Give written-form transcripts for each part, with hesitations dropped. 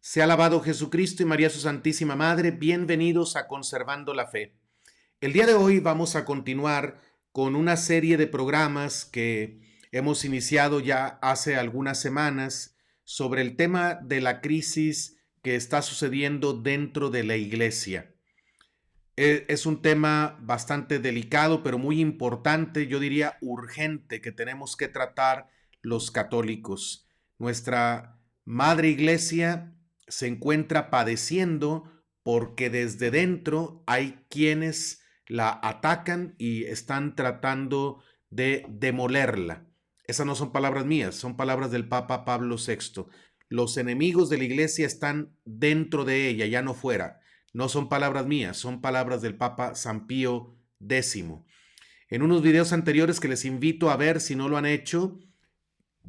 Sea alabado Jesucristo y María su Santísima Madre, bienvenidos a Conservando la Fe. El día de hoy vamos a continuar con una serie de programas que hemos iniciado ya hace algunas semanas sobre el tema de la crisis que está sucediendo dentro de la Iglesia. Es un tema bastante delicado, pero muy importante, yo diría urgente, que tenemos que tratar los católicos. Nuestra Madre Iglesia se encuentra padeciendo porque desde dentro hay quienes la atacan y están tratando de demolerla. Esas no son palabras mías, son palabras del Papa Pablo VI. Los enemigos de la Iglesia están dentro de ella, ya no fuera. No son palabras mías, son palabras del Papa San Pío X. En unos videos anteriores que les invito a ver si no lo han hecho,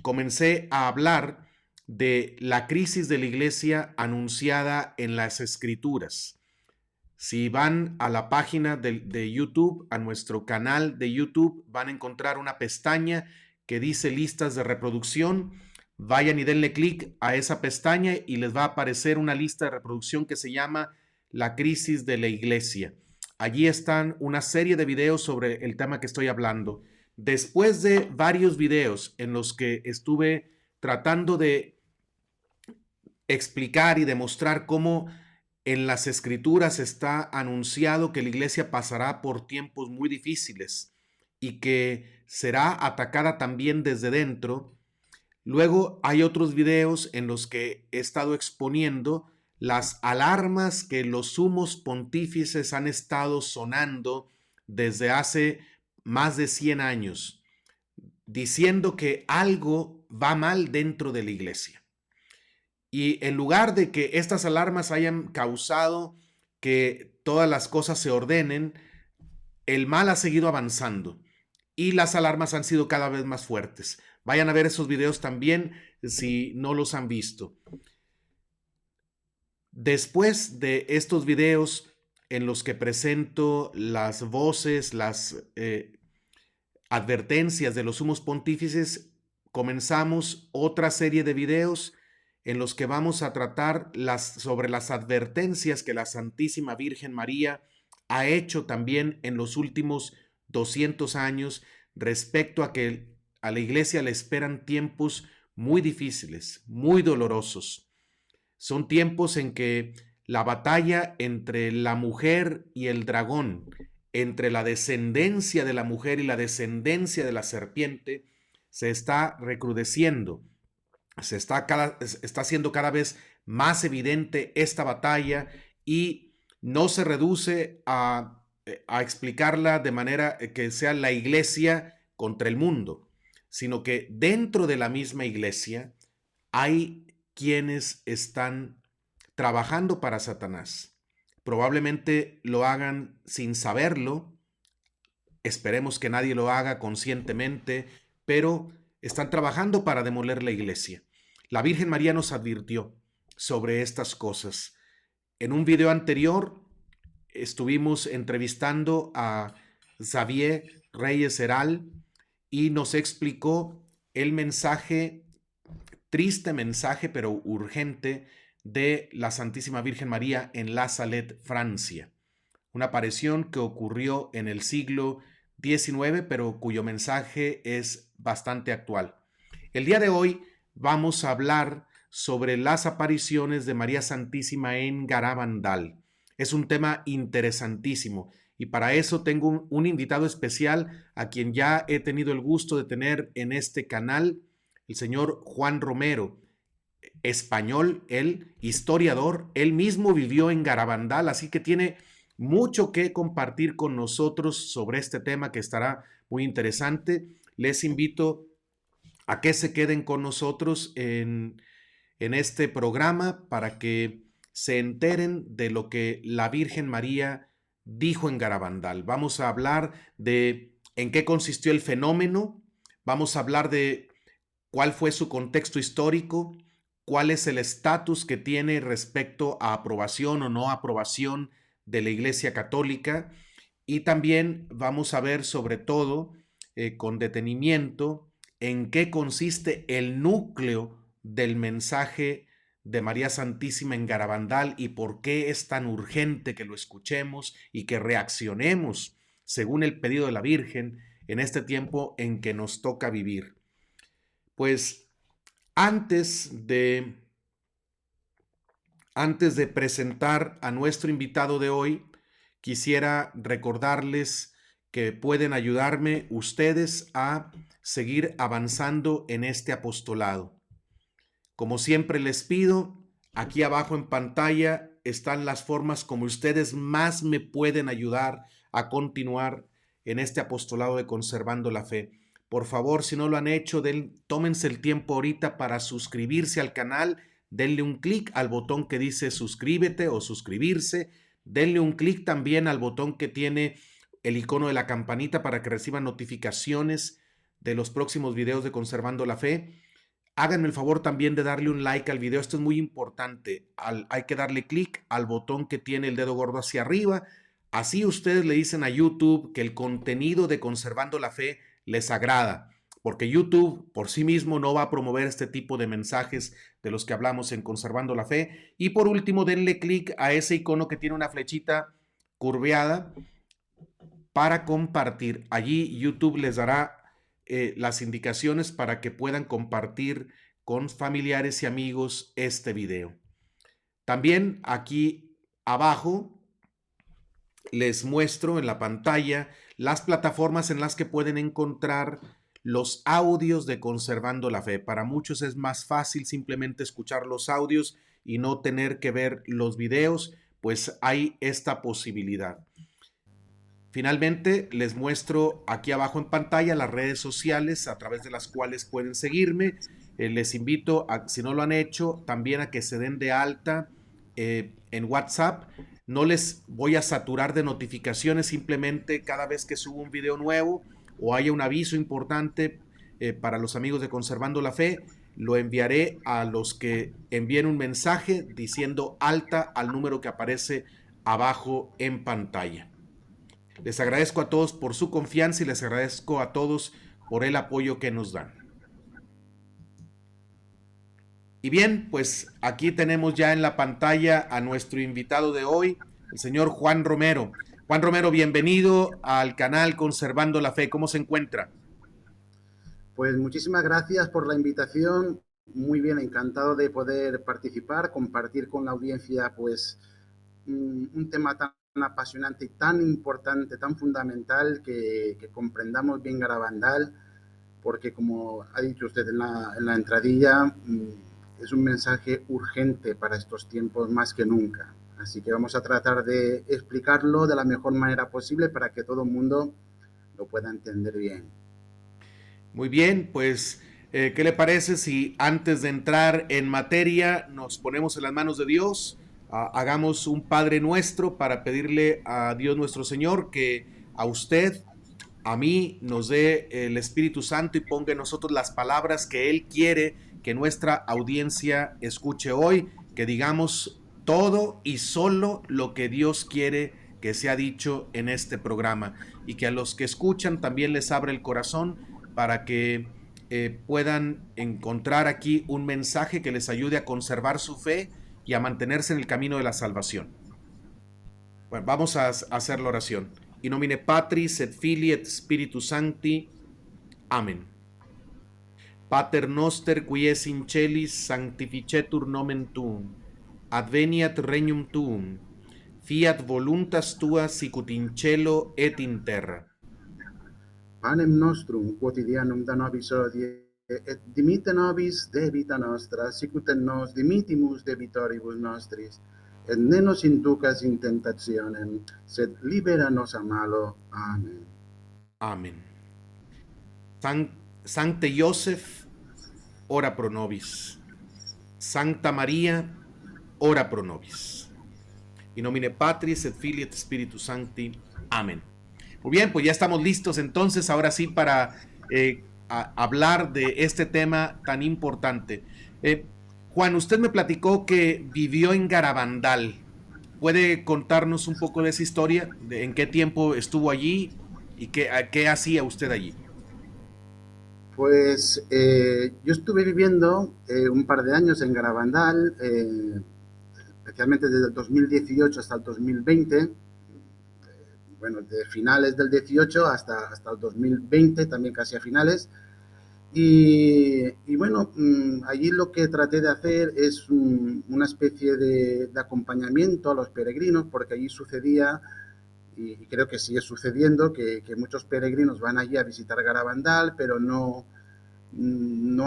comencé a hablar de la crisis de la Iglesia anunciada en las Escrituras. Si van a la página de YouTube, a nuestro canal de YouTube, van a encontrar una pestaña que dice listas de reproducción. Vayan y denle clic a esa pestaña y les va a aparecer una lista de reproducción que se llama La crisis de la Iglesia. Allí están una serie de videos sobre el tema que estoy hablando. Después de varios videos en los que estuve tratando de explicar y demostrar cómo en las Escrituras está anunciado que la Iglesia pasará por tiempos muy difíciles y que será atacada también desde dentro. Luego hay otros videos en los que he estado exponiendo las alarmas que los sumos pontífices han estado sonando desde hace más de 100 años, diciendo que algo va mal dentro de la Iglesia. Y en lugar de que estas alarmas hayan causado que todas las cosas se ordenen, el mal ha seguido avanzando y las alarmas han sido cada vez más fuertes. Vayan a ver esos videos también si no los han visto. Después de estos videos en los que presento las voces, las advertencias de los sumos pontífices, comenzamos otra serie de videos en los que vamos a tratar sobre las advertencias que la Santísima Virgen María ha hecho también en los últimos 200 años respecto a que a la Iglesia le esperan tiempos muy difíciles, muy dolorosos. Son tiempos en que la batalla entre la mujer y el dragón, entre la descendencia de la mujer y la descendencia de la serpiente, se está recrudeciendo. Está haciendo cada vez más evidente esta batalla y no se reduce a explicarla de manera que sea la Iglesia contra el mundo, sino que dentro de la misma Iglesia hay quienes están trabajando para Satanás. Probablemente lo hagan sin saberlo, esperemos que nadie lo haga conscientemente, pero están trabajando para demoler la Iglesia. La Virgen María nos advirtió sobre estas cosas. En un video anterior estuvimos entrevistando a Xavier Reyes Heral y nos explicó el mensaje, triste mensaje pero urgente, de la Santísima Virgen María en La Salette, Francia. Una aparición que ocurrió en el siglo XIX, pero cuyo mensaje es bastante actual. El día de hoy vamos a hablar sobre las apariciones de María Santísima en Garabandal. Es un tema interesantísimo y para eso tengo un invitado especial a quien ya he tenido el gusto de tener en este canal, el señor Juan Romero, español, él, historiador, él mismo vivió en Garabandal, así que tiene mucho que compartir con nosotros sobre este tema que estará muy interesante. Les invito a que se queden con nosotros en este programa para que se enteren de lo que la Virgen María dijo en Garabandal. Vamos a hablar de en qué consistió el fenómeno, vamos a hablar de cuál fue su contexto histórico, cuál es el estatus que tiene respecto a aprobación o no aprobación de la Iglesia Católica, y también vamos a ver sobre todo con detenimiento en qué consiste el núcleo del mensaje de María Santísima en Garabandal y por qué es tan urgente que lo escuchemos y que reaccionemos según el pedido de la Virgen en este tiempo en que nos toca vivir. Pues antes de presentar a nuestro invitado de hoy, quisiera recordarles que pueden ayudarme ustedes a seguir avanzando en este apostolado. Como siempre les pido, aquí abajo en pantalla están las formas como ustedes más me pueden ayudar a continuar en este apostolado de Conservando la Fe. Por favor, si no lo han hecho, tómense el tiempo ahorita para suscribirse al canal, denle un clic al botón que dice suscríbete o suscribirse, denle un clic también al botón que tiene el icono de la campanita para que reciban notificaciones de los próximos videos de Conservando la Fe. Háganme el favor también de darle un like al video, esto es muy importante. Hay que darle clic al botón que tiene el dedo gordo hacia arriba. Así ustedes le dicen a YouTube que el contenido de Conservando la Fe les agrada, porque YouTube por sí mismo no va a promover este tipo de mensajes de los que hablamos en Conservando la Fe. Y por último, denle clic a ese icono que tiene una flechita curveada para compartir. Allí YouTube les dará las indicaciones para que puedan compartir con familiares y amigos este video. También aquí abajo les muestro en la pantalla las plataformas en las que pueden encontrar los audios de Conservando la Fe. Para muchos es más fácil simplemente escuchar los audios y no tener que ver los videos, pues hay esta posibilidad. Finalmente, les muestro aquí abajo en pantalla las redes sociales a través de las cuales pueden seguirme. Les invito, si no lo han hecho, también a que se den de alta en WhatsApp. No les voy a saturar de notificaciones, simplemente cada vez que subo un video nuevo o haya un aviso importante para los amigos de Conservando la Fe, lo enviaré a los que envíen un mensaje diciendo alta al número que aparece abajo en pantalla. Les agradezco a todos por su confianza y les agradezco a todos por el apoyo que nos dan. Y bien, pues aquí tenemos ya en la pantalla a nuestro invitado de hoy, el señor Juan Romero. Juan Romero, bienvenido al canal Conservando la Fe. ¿Cómo se encuentra? Pues muchísimas gracias por la invitación. Muy bien, encantado de poder participar, compartir con la audiencia pues un tema tan apasionante y tan importante, tan fundamental que comprendamos bien Garabandal, porque como ha dicho usted en la entradilla, es un mensaje urgente para estos tiempos más que nunca. Así que vamos a tratar de explicarlo de la mejor manera posible para que todo el mundo lo pueda entender bien. Muy bien, pues, ¿qué le parece si antes de entrar en materia nos ponemos en las manos de Dios? Hagamos un Padre Nuestro para pedirle a Dios nuestro Señor que a usted, a mí, nos dé el Espíritu Santo y ponga en nosotros las palabras que Él quiere que nuestra audiencia escuche hoy, que digamos todo y solo lo que Dios quiere que sea dicho en este programa y que a los que escuchan también les abra el corazón para que puedan encontrar aquí un mensaje que les ayude a conservar su fe y a mantenerse en el camino de la salvación. Bueno, vamos a hacer la oración. In nomine Patris et Filii et Spiritus Sancti. Amén. Pater noster qui es in celis sanctificetur nomen tuum. Adveniat regnum tuum. Fiat voluntas tua sicut in cielo et in terra. Panem nostrum quotidianum da nobis hodie, et dimitte nobis debita nostra, sicut et nos dimittimus debitoribus nostris, et ne nos inducas in tentationem, sed libera nos a malo. Amen. Amén. Sancte Joseph, ora pro nobis. Sancta María, ora pro nobis. In nomine Patris et Filii et Spiritus Sancti. Amén. Muy bien, pues ya estamos listos entonces, ahora sí, para hablar de este tema tan importante. Juan, usted me platicó que vivió en Garabandal. ¿Puede contarnos un poco de esa historia? ¿En qué tiempo estuvo allí y qué hacía usted allí? Pues yo estuve viviendo un par de años en Garabandal, especialmente desde el 2018 hasta el 2020, bueno, de finales del 18 hasta el 2020, también casi a finales. Y bueno, allí lo que traté de hacer es una especie de acompañamiento a los peregrinos, porque allí sucedía, y creo que sigue sucediendo, que muchos peregrinos van allí a visitar Garabandal, pero no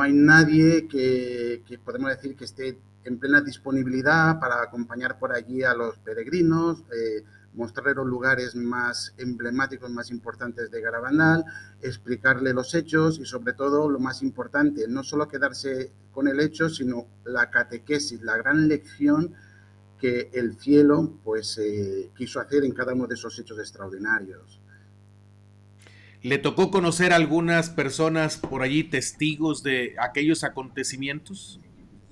hay nadie que podemos decir que esté en plena disponibilidad para acompañar por allí a los peregrinos, mostrarles los lugares más emblemáticos, más importantes de Garabandal, explicarle los hechos y sobre todo lo más importante, no solo quedarse con el hecho, sino la catequesis, la gran lección que el cielo pues quiso hacer en cada uno de esos hechos extraordinarios. ¿Le tocó conocer a algunas personas por allí, testigos de aquellos acontecimientos?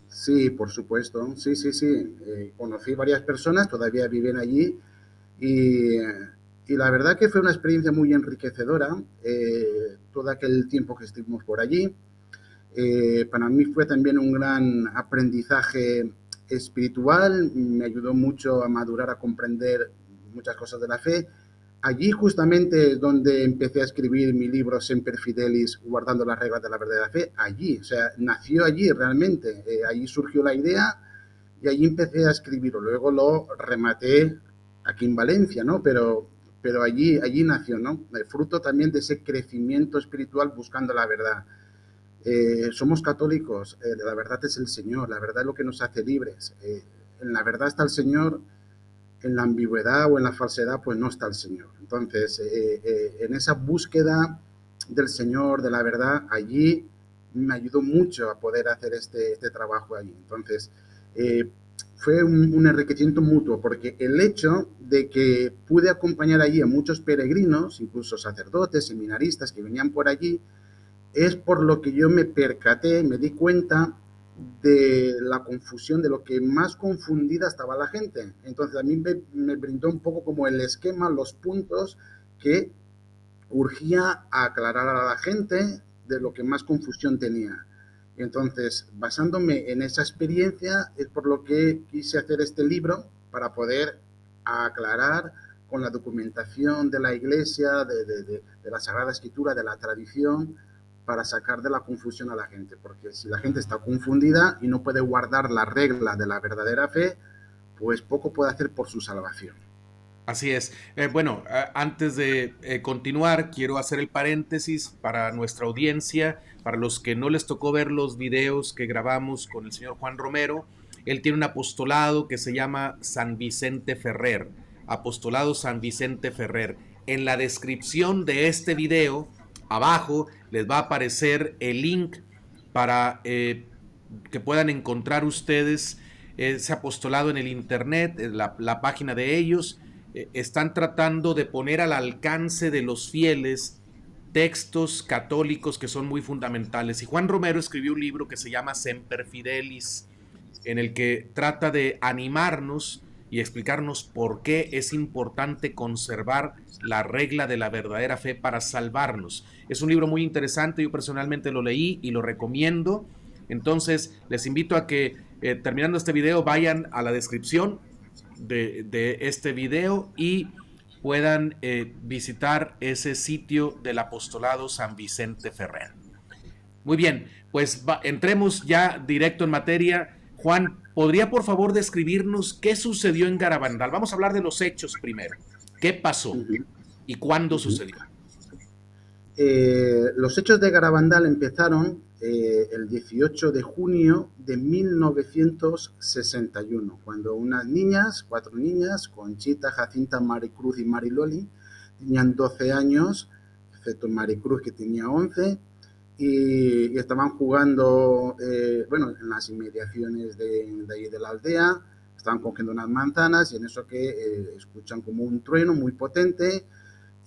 Sí, por supuesto, sí, sí, sí. Conocí varias personas, todavía viven allí y, y la verdad que fue una experiencia muy enriquecedora todo aquel tiempo que estuvimos por allí. Para mí fue también un gran aprendizaje espiritual, me ayudó mucho a madurar, a comprender muchas cosas de la fe. Allí justamente es donde empecé a escribir mi libro Semper Fidelis, guardando las reglas de la verdadera fe, allí, o sea, nació allí realmente, allí surgió la idea y allí empecé a escribirlo, luego lo rematé aquí en Valencia, ¿no? Pero allí nació, ¿no? El fruto también de ese crecimiento espiritual buscando la verdad. Somos católicos, la verdad es el Señor, la verdad es lo que nos hace libres. En la verdad está el Señor, en la ambigüedad o en la falsedad, pues no está el Señor. Entonces, en esa búsqueda del Señor, de la verdad, allí me ayudó mucho a poder hacer este trabajo allí. Entonces, eh, fue un enriquecimiento mutuo, porque el hecho de que pude acompañar allí a muchos peregrinos, incluso sacerdotes, seminaristas que venían por allí, es por lo que yo me percaté, me di cuenta de la confusión, de lo que más confundida estaba la gente. Entonces a mí me brindó un poco como el esquema, los puntos que urgía a aclarar a la gente de lo que más confusión tenía. Entonces, basándome en esa experiencia, es por lo que quise hacer este libro para poder aclarar con la documentación de la iglesia, de la Sagrada Escritura, de la tradición, para sacar de la confusión a la gente, porque si la gente está confundida y no puede guardar la regla de la verdadera fe, pues poco puede hacer por su salvación. Así es. Bueno, antes de continuar, quiero hacer el paréntesis para nuestra audiencia, para los que no les tocó ver los videos que grabamos con el señor Juan Romero. Él tiene un apostolado que se llama San Vicente Ferrer, Apostolado San Vicente Ferrer. En la descripción de este video, abajo les va a aparecer el link para que puedan encontrar ustedes ese apostolado en el internet, la página de ellos. Están tratando de poner al alcance de los fieles textos católicos que son muy fundamentales. Y Juan Romero escribió un libro que se llama Semper Fidelis, en el que trata de animarnos y explicarnos por qué es importante conservar la regla de la verdadera fe para salvarnos. Es un libro muy interesante, yo personalmente lo leí y lo recomiendo. Entonces, les invito a que terminando este video vayan a la descripción de este video y puedan visitar ese sitio del apostolado San Vicente Ferrer. Muy bien, pues entremos ya directo en materia. Juan, ¿podría por favor describirnos qué sucedió en Garabandal? Vamos a hablar de los hechos primero. ¿Qué Uh pasó -huh, y cuándo uh -huh. sucedió? Los hechos de Garabandal empezaron el 18 de junio de 1961, cuando unas niñas, 4 niñas, Conchita, Jacinta, Maricruz y Mariloli, tenían 12 años, excepto Maricruz que tenía 11, y estaban jugando, bueno, en las inmediaciones de ahí de la aldea, estaban cogiendo unas manzanas y en eso que escuchan como un trueno muy potente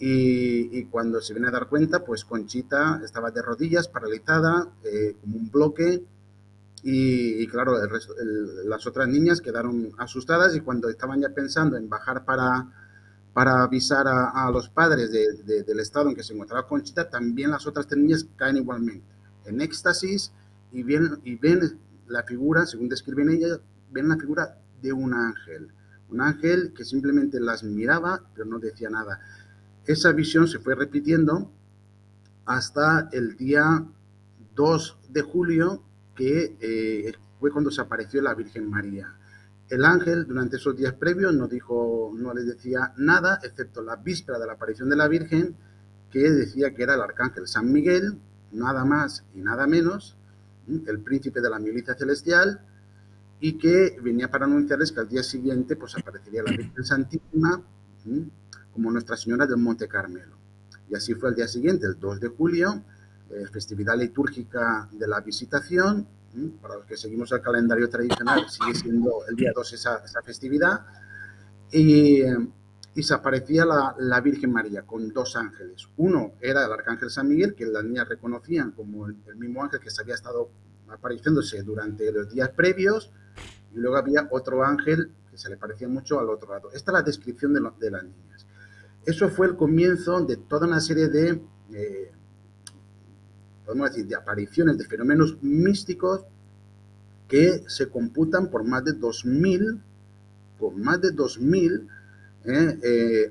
y cuando se viene a dar cuenta, pues Conchita estaba de rodillas, paralizada, como un bloque, y claro, las otras niñas quedaron asustadas y cuando estaban ya pensando en bajar para avisar a los padres del estado en que se encontraba Conchita, también las otras 3 niñas caen igualmente. en éxtasis y ven la figura, según describen ellas, ven la figura de un ángel que simplemente las miraba, pero no decía nada. Esa visión se fue repitiendo hasta el día 2 de julio, que fue cuando se apareció la Virgen María. El ángel durante esos días previos no dijo, no les decía nada, excepto la víspera de la aparición de la Virgen, que decía que era el arcángel San Miguel, nada más y nada menos, el príncipe de la milicia celestial, y que venía para anunciarles que al día siguiente pues aparecería la Virgen Santísima como Nuestra Señora del Monte Carmelo. Y así fue el día siguiente, el 2 de julio, festividad litúrgica de la Visitación. Para los que seguimos el calendario tradicional, sigue siendo el día 2 esa festividad. Y, y se aparecía la Virgen María con dos ángeles. Uno era el arcángel San Miguel, que las niñas reconocían como el mismo ángel que se había estado apareciéndose durante los días previos, y luego había otro ángel que se le parecía mucho al otro lado. Esta es la descripción de las niñas. Eso fue el comienzo de toda una serie de, podemos decir, de apariciones, de fenómenos místicos que se computan por más de 2000,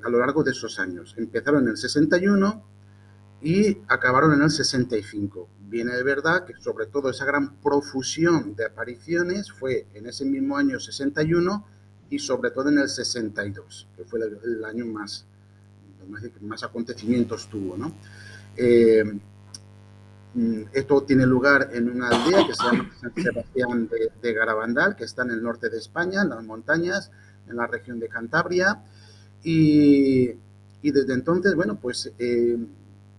a lo largo de esos años. Empezaron en el 61 y acabaron en el 65. Viene de verdad que sobre todo esa gran profusión de apariciones fue en ese mismo año 61 y sobre todo en el 62, que fue el año más acontecimientos tuvo, ¿no? Esto tiene lugar en una aldea que se llama San Sebastián de Garabandal, que está en el norte de España, en las montañas, en la región de Cantabria, y desde entonces, bueno, pues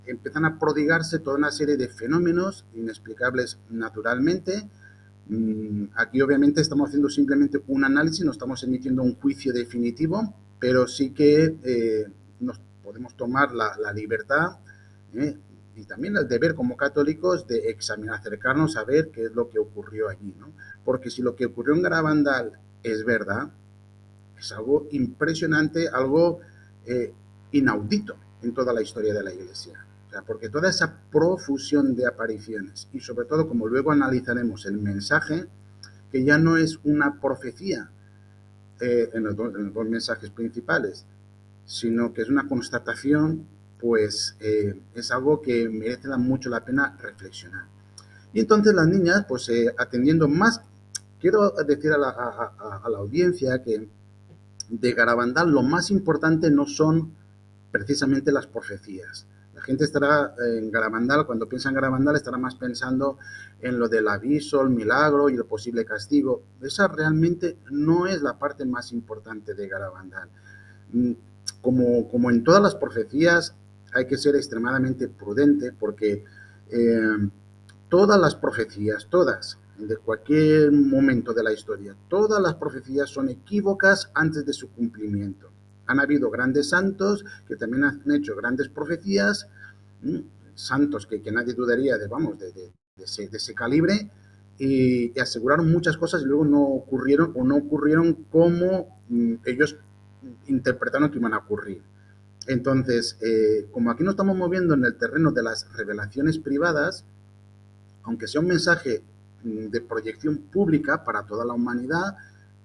empiezan a prodigarse toda una serie de fenómenos inexplicables naturalmente. Aquí obviamente estamos haciendo simplemente un análisis, no estamos emitiendo un juicio definitivo, pero sí que nos podemos tomar la libertad y también el deber como católicos de examinar, acercarnos a ver qué es lo que ocurrió allí, ¿no? Porque si lo que ocurrió en Garabandal es verdad, es algo impresionante, algo inaudito en toda la historia de la Iglesia. O sea, porque toda esa profusión de apariciones y sobre todo, como luego analizaremos, el mensaje, que ya no es una profecía en los dos mensajes principales, sino que es una constatación, pues es algo que merece mucho la pena reflexionar. Y entonces las niñas, pues atendiendo más, quiero decir a la audiencia que de Garabandal lo más importante no son precisamente las profecías. La gente estará en Garabandal, cuando piensa en Garabandal, estará más pensando en lo del aviso, el milagro y el posible castigo. Esa realmente no es la parte más importante de Garabandal. Como en todas las profecías, hay que ser extremadamente prudente porque todas las profecías, todas, de cualquier momento de la historia, todas las profecías son equívocas antes de su cumplimiento. Han habido grandes santos que también han hecho grandes profecías, santos que nadie dudaría de ese calibre, y aseguraron muchas cosas y luego no ocurrieron como ellos interpretaron que iban a ocurrir. Entonces, como aquí nos estamos moviendo en el terreno de las revelaciones privadas, aunque sea un mensaje de proyección pública para toda la humanidad,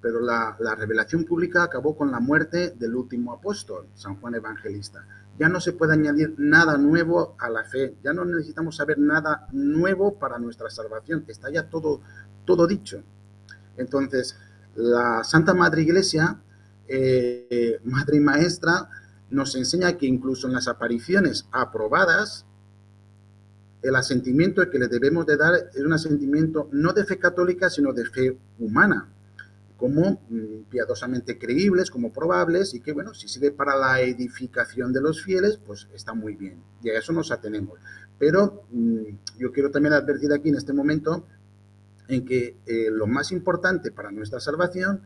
pero la revelación pública acabó con la muerte del último apóstol, San Juan Evangelista. Ya no se puede añadir nada nuevo a la fe, ya no necesitamos saber nada nuevo para nuestra salvación, está ya todo dicho. Entonces, la Santa Madre Iglesia, Madre y Maestra, nos enseña que incluso en las apariciones aprobadas, el asentimiento que le debemos de dar es un asentimiento no de fe católica, sino de fe humana, como piadosamente creíbles, como probables, y que, bueno, si sirve para la edificación de los fieles, pues está muy bien, y a eso nos atenemos. Pero yo quiero también advertir aquí en este momento en que lo más importante para nuestra salvación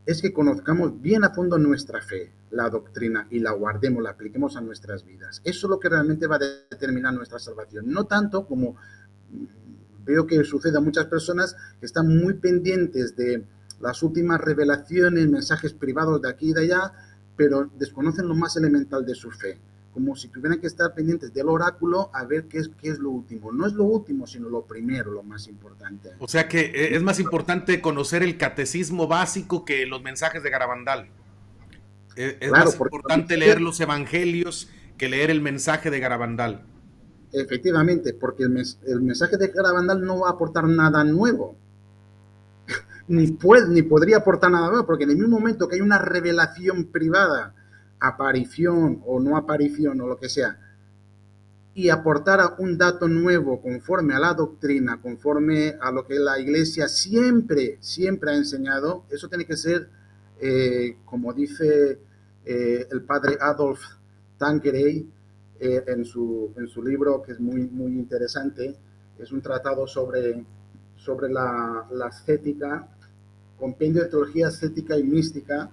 es que conozcamos bien a fondo nuestra fe, la doctrina, y la guardemos, la apliquemos a nuestras vidas. Eso es lo que realmente va a determinar nuestra salvación. No tanto como veo que sucede a muchas personas que están muy pendientes de las últimas revelaciones, mensajes privados de aquí y de allá, pero desconocen lo más elemental de su fe, como si tuvieran que estar pendientes del oráculo a ver qué es lo último. No es lo último, sino lo primero, lo más importante. O sea que es más importante conocer el catecismo básico que los mensajes de Garabandal. Es Claro, más porque importante leer los evangelios que leer el mensaje de Garabandal. efectivamente, porque el mensaje de Garabandal no va a aportar nada nuevo, ni podría aportar nada nuevo, porque en el mismo momento que hay una revelación privada, aparición o no aparición o lo que sea, y aportara un dato nuevo conforme a la doctrina, conforme a lo que la Iglesia siempre ha enseñado, eso tiene que ser, como dice el padre Adolf Tanqueray en su libro, que es muy interesante, es un tratado sobre la ascética, compendio de teología ascética y mística,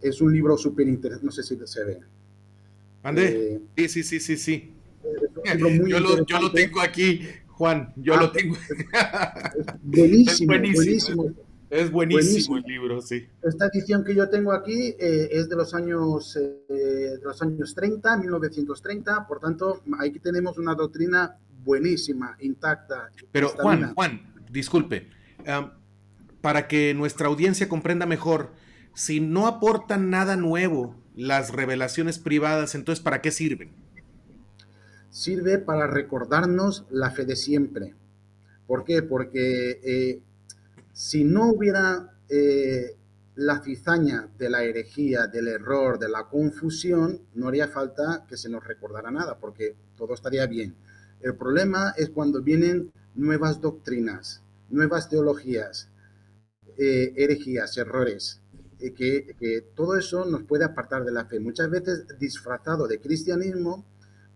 es un libro súper interesante, no sé si se ve. ¿Mande? Eh, Sí, sí, sí, sí, sí. es un libro muy Yo lo interesante. tengo aquí, Juan, yo Ah, lo tengo. es Es buenísimo, buenísimo, buenísimo, es buenísimo el buenísimo. libro, sí. Esta edición que yo tengo aquí es de los años 30, 1930, por tanto, aquí tenemos una doctrina buenísima, intacta, Pero cristalina. Juan, disculpe, um, para que nuestra audiencia comprenda mejor, si no aportan nada nuevo las revelaciones privadas, entonces ¿para qué sirven? Sirve para recordarnos la fe de siempre. ¿Por qué? Porque si no hubiera la cizaña de la herejía, del error, de la confusión, no haría falta que se nos recordara nada, porque todo estaría bien. El problema es cuando vienen nuevas doctrinas, nuevas teologías, herejías, errores, que todo eso nos puede apartar de la fe. Muchas veces disfrazado de cristianismo,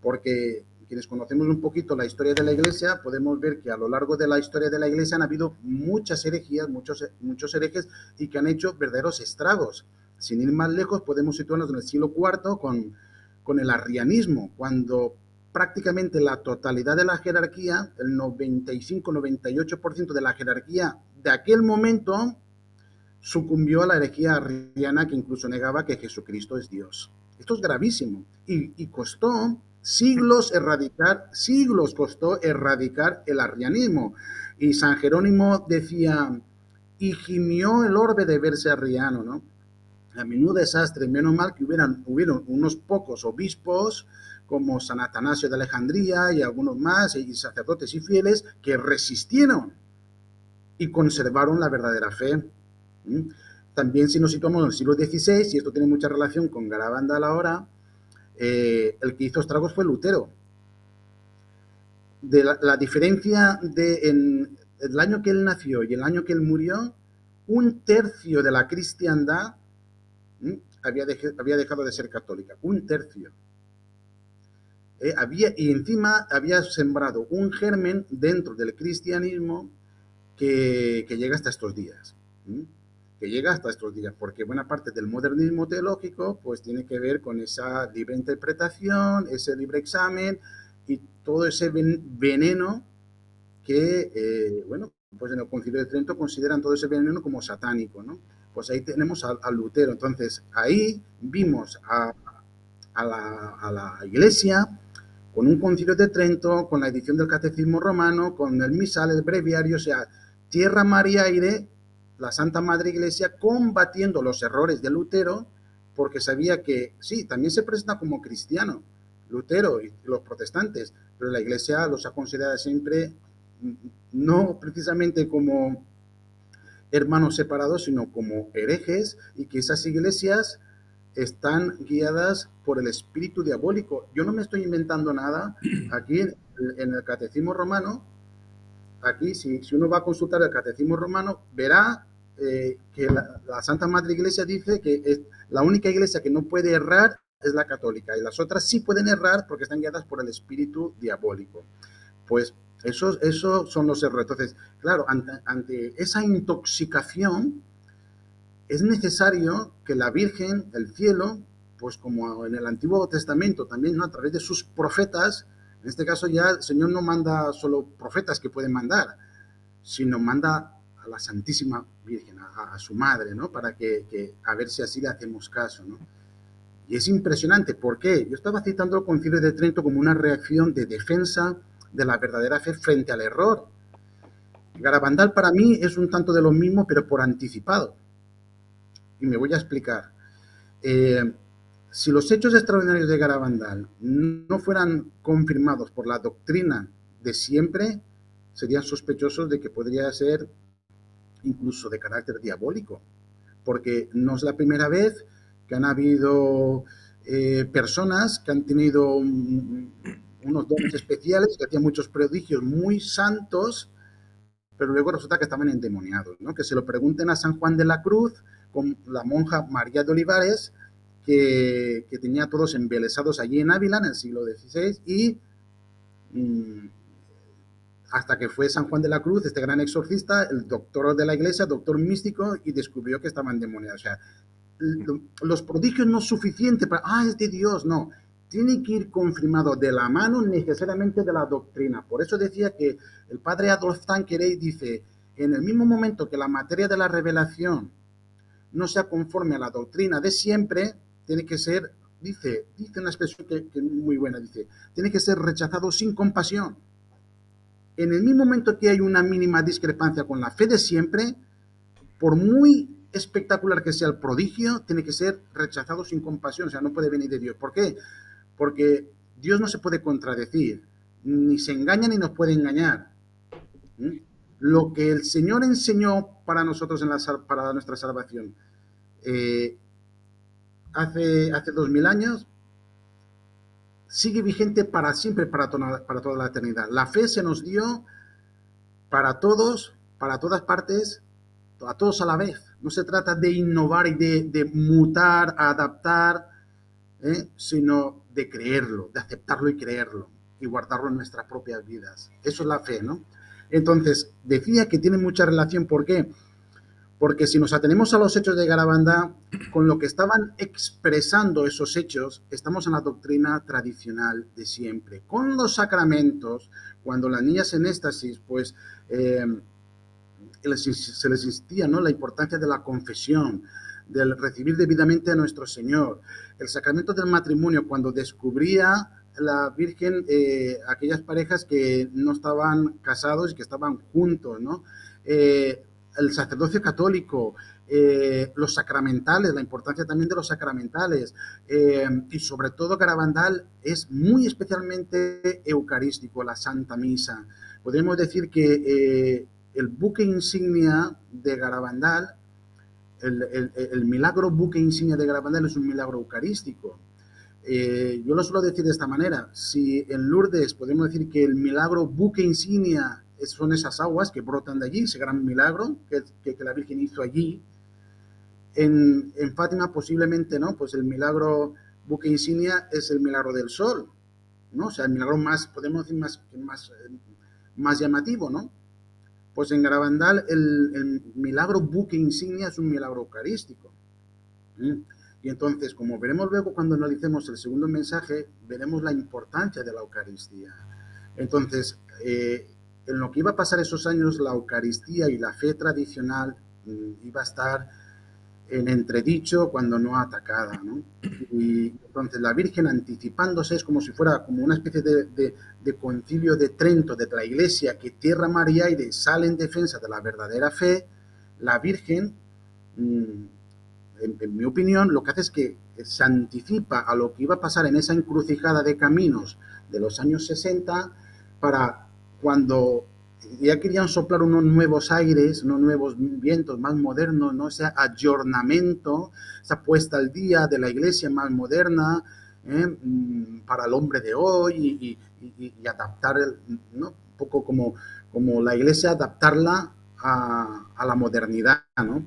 porque quienes conocemos un poquito la historia de la Iglesia, podemos ver que a lo largo de la historia de la Iglesia han habido muchas herejías, muchos herejes, y que han hecho verdaderos estragos. Sin ir más lejos, podemos situarnos en el siglo IV con el arrianismo, cuando prácticamente la totalidad de la jerarquía, el 95-98% de la jerarquía de aquel momento, sucumbió a la herejía arriana que incluso negaba que Jesucristo es Dios. Esto es gravísimo y costó siglos costó erradicar el arrianismo. Y San Jerónimo decía, y gimió el orbe de verse arriano, ¿no? A menudo desastre, menos mal que hubieron unos pocos obispos como San Atanasio de Alejandría y algunos más, y sacerdotes y fieles, que resistieron y conservaron la verdadera fe. También si nos situamos en el siglo XVI, y esto tiene mucha relación con Garabandal ahora, el que hizo estragos fue Lutero. De la diferencia en el año que él nació y el año que él murió, un tercio de la cristiandad había dejado de ser católica, un tercio. Y encima había sembrado un germen dentro del cristianismo que llega hasta estos días. Que llega hasta estos días, porque buena parte del modernismo teológico pues tiene que ver con esa libre interpretación, ese libre examen y todo ese veneno que, bueno, pues en el Concilio de Trento consideran todo ese veneno como satánico, ¿no? Pues ahí tenemos a Lutero. Entonces, ahí vimos a la Iglesia con un Concilio de Trento, con la edición del Catecismo Romano, con el misal, el breviario, o sea, tierra, mar y aire, la Santa Madre Iglesia combatiendo los errores de Lutero, porque sabía que, sí, también se presenta como cristiano, Lutero y los protestantes, pero la Iglesia los ha considerado siempre no precisamente como hermanos separados, sino como herejes, y que esas iglesias están guiadas por el espíritu diabólico. Yo no me estoy inventando nada. Aquí en el Catecismo Romano, aquí si uno va a consultar el Catecismo Romano, verá que la Santa Madre Iglesia dice que es la única iglesia que no puede errar es la católica, y las otras sí pueden errar porque están guiadas por el espíritu diabólico. Pues esos son los errores. Entonces, claro, ante esa intoxicación, es necesario que la Virgen, el cielo, pues como en el Antiguo Testamento también, ¿no? A través de sus profetas, en este caso ya el Señor no manda solo profetas que pueden mandar, sino manda a la Santísima Virgen, a su madre, ¿no? Para que a ver si así le hacemos caso, ¿no? Y es impresionante. ¿Por qué? Yo estaba citando el Concilio de Trento como una reacción de defensa de la verdadera fe frente al error. Garabandal para mí es un tanto de lo mismo, pero por anticipado. Y me voy a explicar. Eh, si los hechos extraordinarios de Garabandal no fueran confirmados por la doctrina de siempre, serían sospechosos de que podría ser incluso de carácter diabólico, porque no es la primera vez que han habido personas que han tenido unos dones especiales, que hacían muchos prodigios muy santos, pero luego resulta que estaban endemoniados, ¿no? Que se lo pregunten a San Juan de la Cruz, con la monja María de Olivares, que tenía a todos embelesados allí en Ávila en el siglo XVI y mmm, hasta que fue San Juan de la Cruz, este gran exorcista, el doctor de la iglesia, doctor místico, y descubrió que estaban endemoniados. O sea, los prodigios no es suficiente para, es de Dios, no. Tiene que ir confirmado de la mano necesariamente de la doctrina. Por eso decía que el padre Adolf Tanqueray dice, en el mismo momento que la materia de la revelación no sea conforme a la doctrina de siempre, tiene que ser, dice una expresión que es muy buena, dice, tiene que ser rechazado sin compasión. En el mismo momento que hay una mínima discrepancia con la fe de siempre, por muy espectacular que sea el prodigio, tiene que ser rechazado sin compasión, o sea, no puede venir de Dios. ¿Por qué? Porque Dios no se puede contradecir, ni se engaña ni nos puede engañar. ¿Mm? Lo que el Señor enseñó para nosotros para nuestra salvación hace 2000 años sigue vigente para siempre, para toda la eternidad. La fe se nos dio para todos, para todas partes, a todos a la vez. No se trata de innovar y de mutar, adaptar, sino de creerlo, de aceptarlo y creerlo y guardarlo en nuestras propias vidas. Eso es la fe, ¿no? Entonces, decía que tiene mucha relación. ¿Por qué? Porque si nos atenemos a los hechos de Garabandal, con lo que estaban expresando esos hechos, estamos en la doctrina tradicional de siempre. Con los sacramentos, cuando las niñas en éxtasis, pues se les insistía, ¿no?, la importancia de la confesión, del recibir debidamente a nuestro Señor. El sacramento del matrimonio, cuando descubría la Virgen aquellas parejas que no estaban casados y que estaban juntos, ¿no? El sacerdocio católico, los sacramentales, la importancia también de los sacramentales, y sobre todo Garabandal es muy especialmente eucarístico, la Santa Misa. Podríamos decir que el buque insignia de Garabandal, el milagro buque insignia de Garabandal es un milagro eucarístico. Yo lo suelo decir de esta manera: si en Lourdes podemos decir que el milagro buque insignia son esas aguas que brotan de allí, ese gran milagro que la Virgen hizo allí, en Fátima posiblemente, ¿no? Pues el milagro buque insignia es el milagro del sol, ¿no? O sea, el milagro más, podemos decir, más llamativo, ¿no? Pues en Garabandal el milagro buque insignia es un milagro eucarístico. Y entonces, como veremos luego cuando analicemos el segundo mensaje, veremos la importancia de la Eucaristía. Entonces, en lo que iba a pasar esos años, la Eucaristía y la fe tradicional iba a estar en entredicho cuando no atacada, ¿no? Y entonces la Virgen, anticipándose, es como si fuera como una especie de concilio de Trento de la Iglesia, que tierra, mar y aire sale en defensa de la verdadera fe. La Virgen, en mi opinión, lo que hace es que se anticipa a lo que iba a pasar en esa encrucijada de caminos de los años 60, para cuando ya querían soplar unos nuevos aires, unos nuevos vientos más modernos, ¿no? Ese ayornamiento, esa puesta al día de la iglesia más moderna, para el hombre de hoy, y adaptar, ¿no?, un poco como la iglesia, adaptarla a la modernidad, ¿no?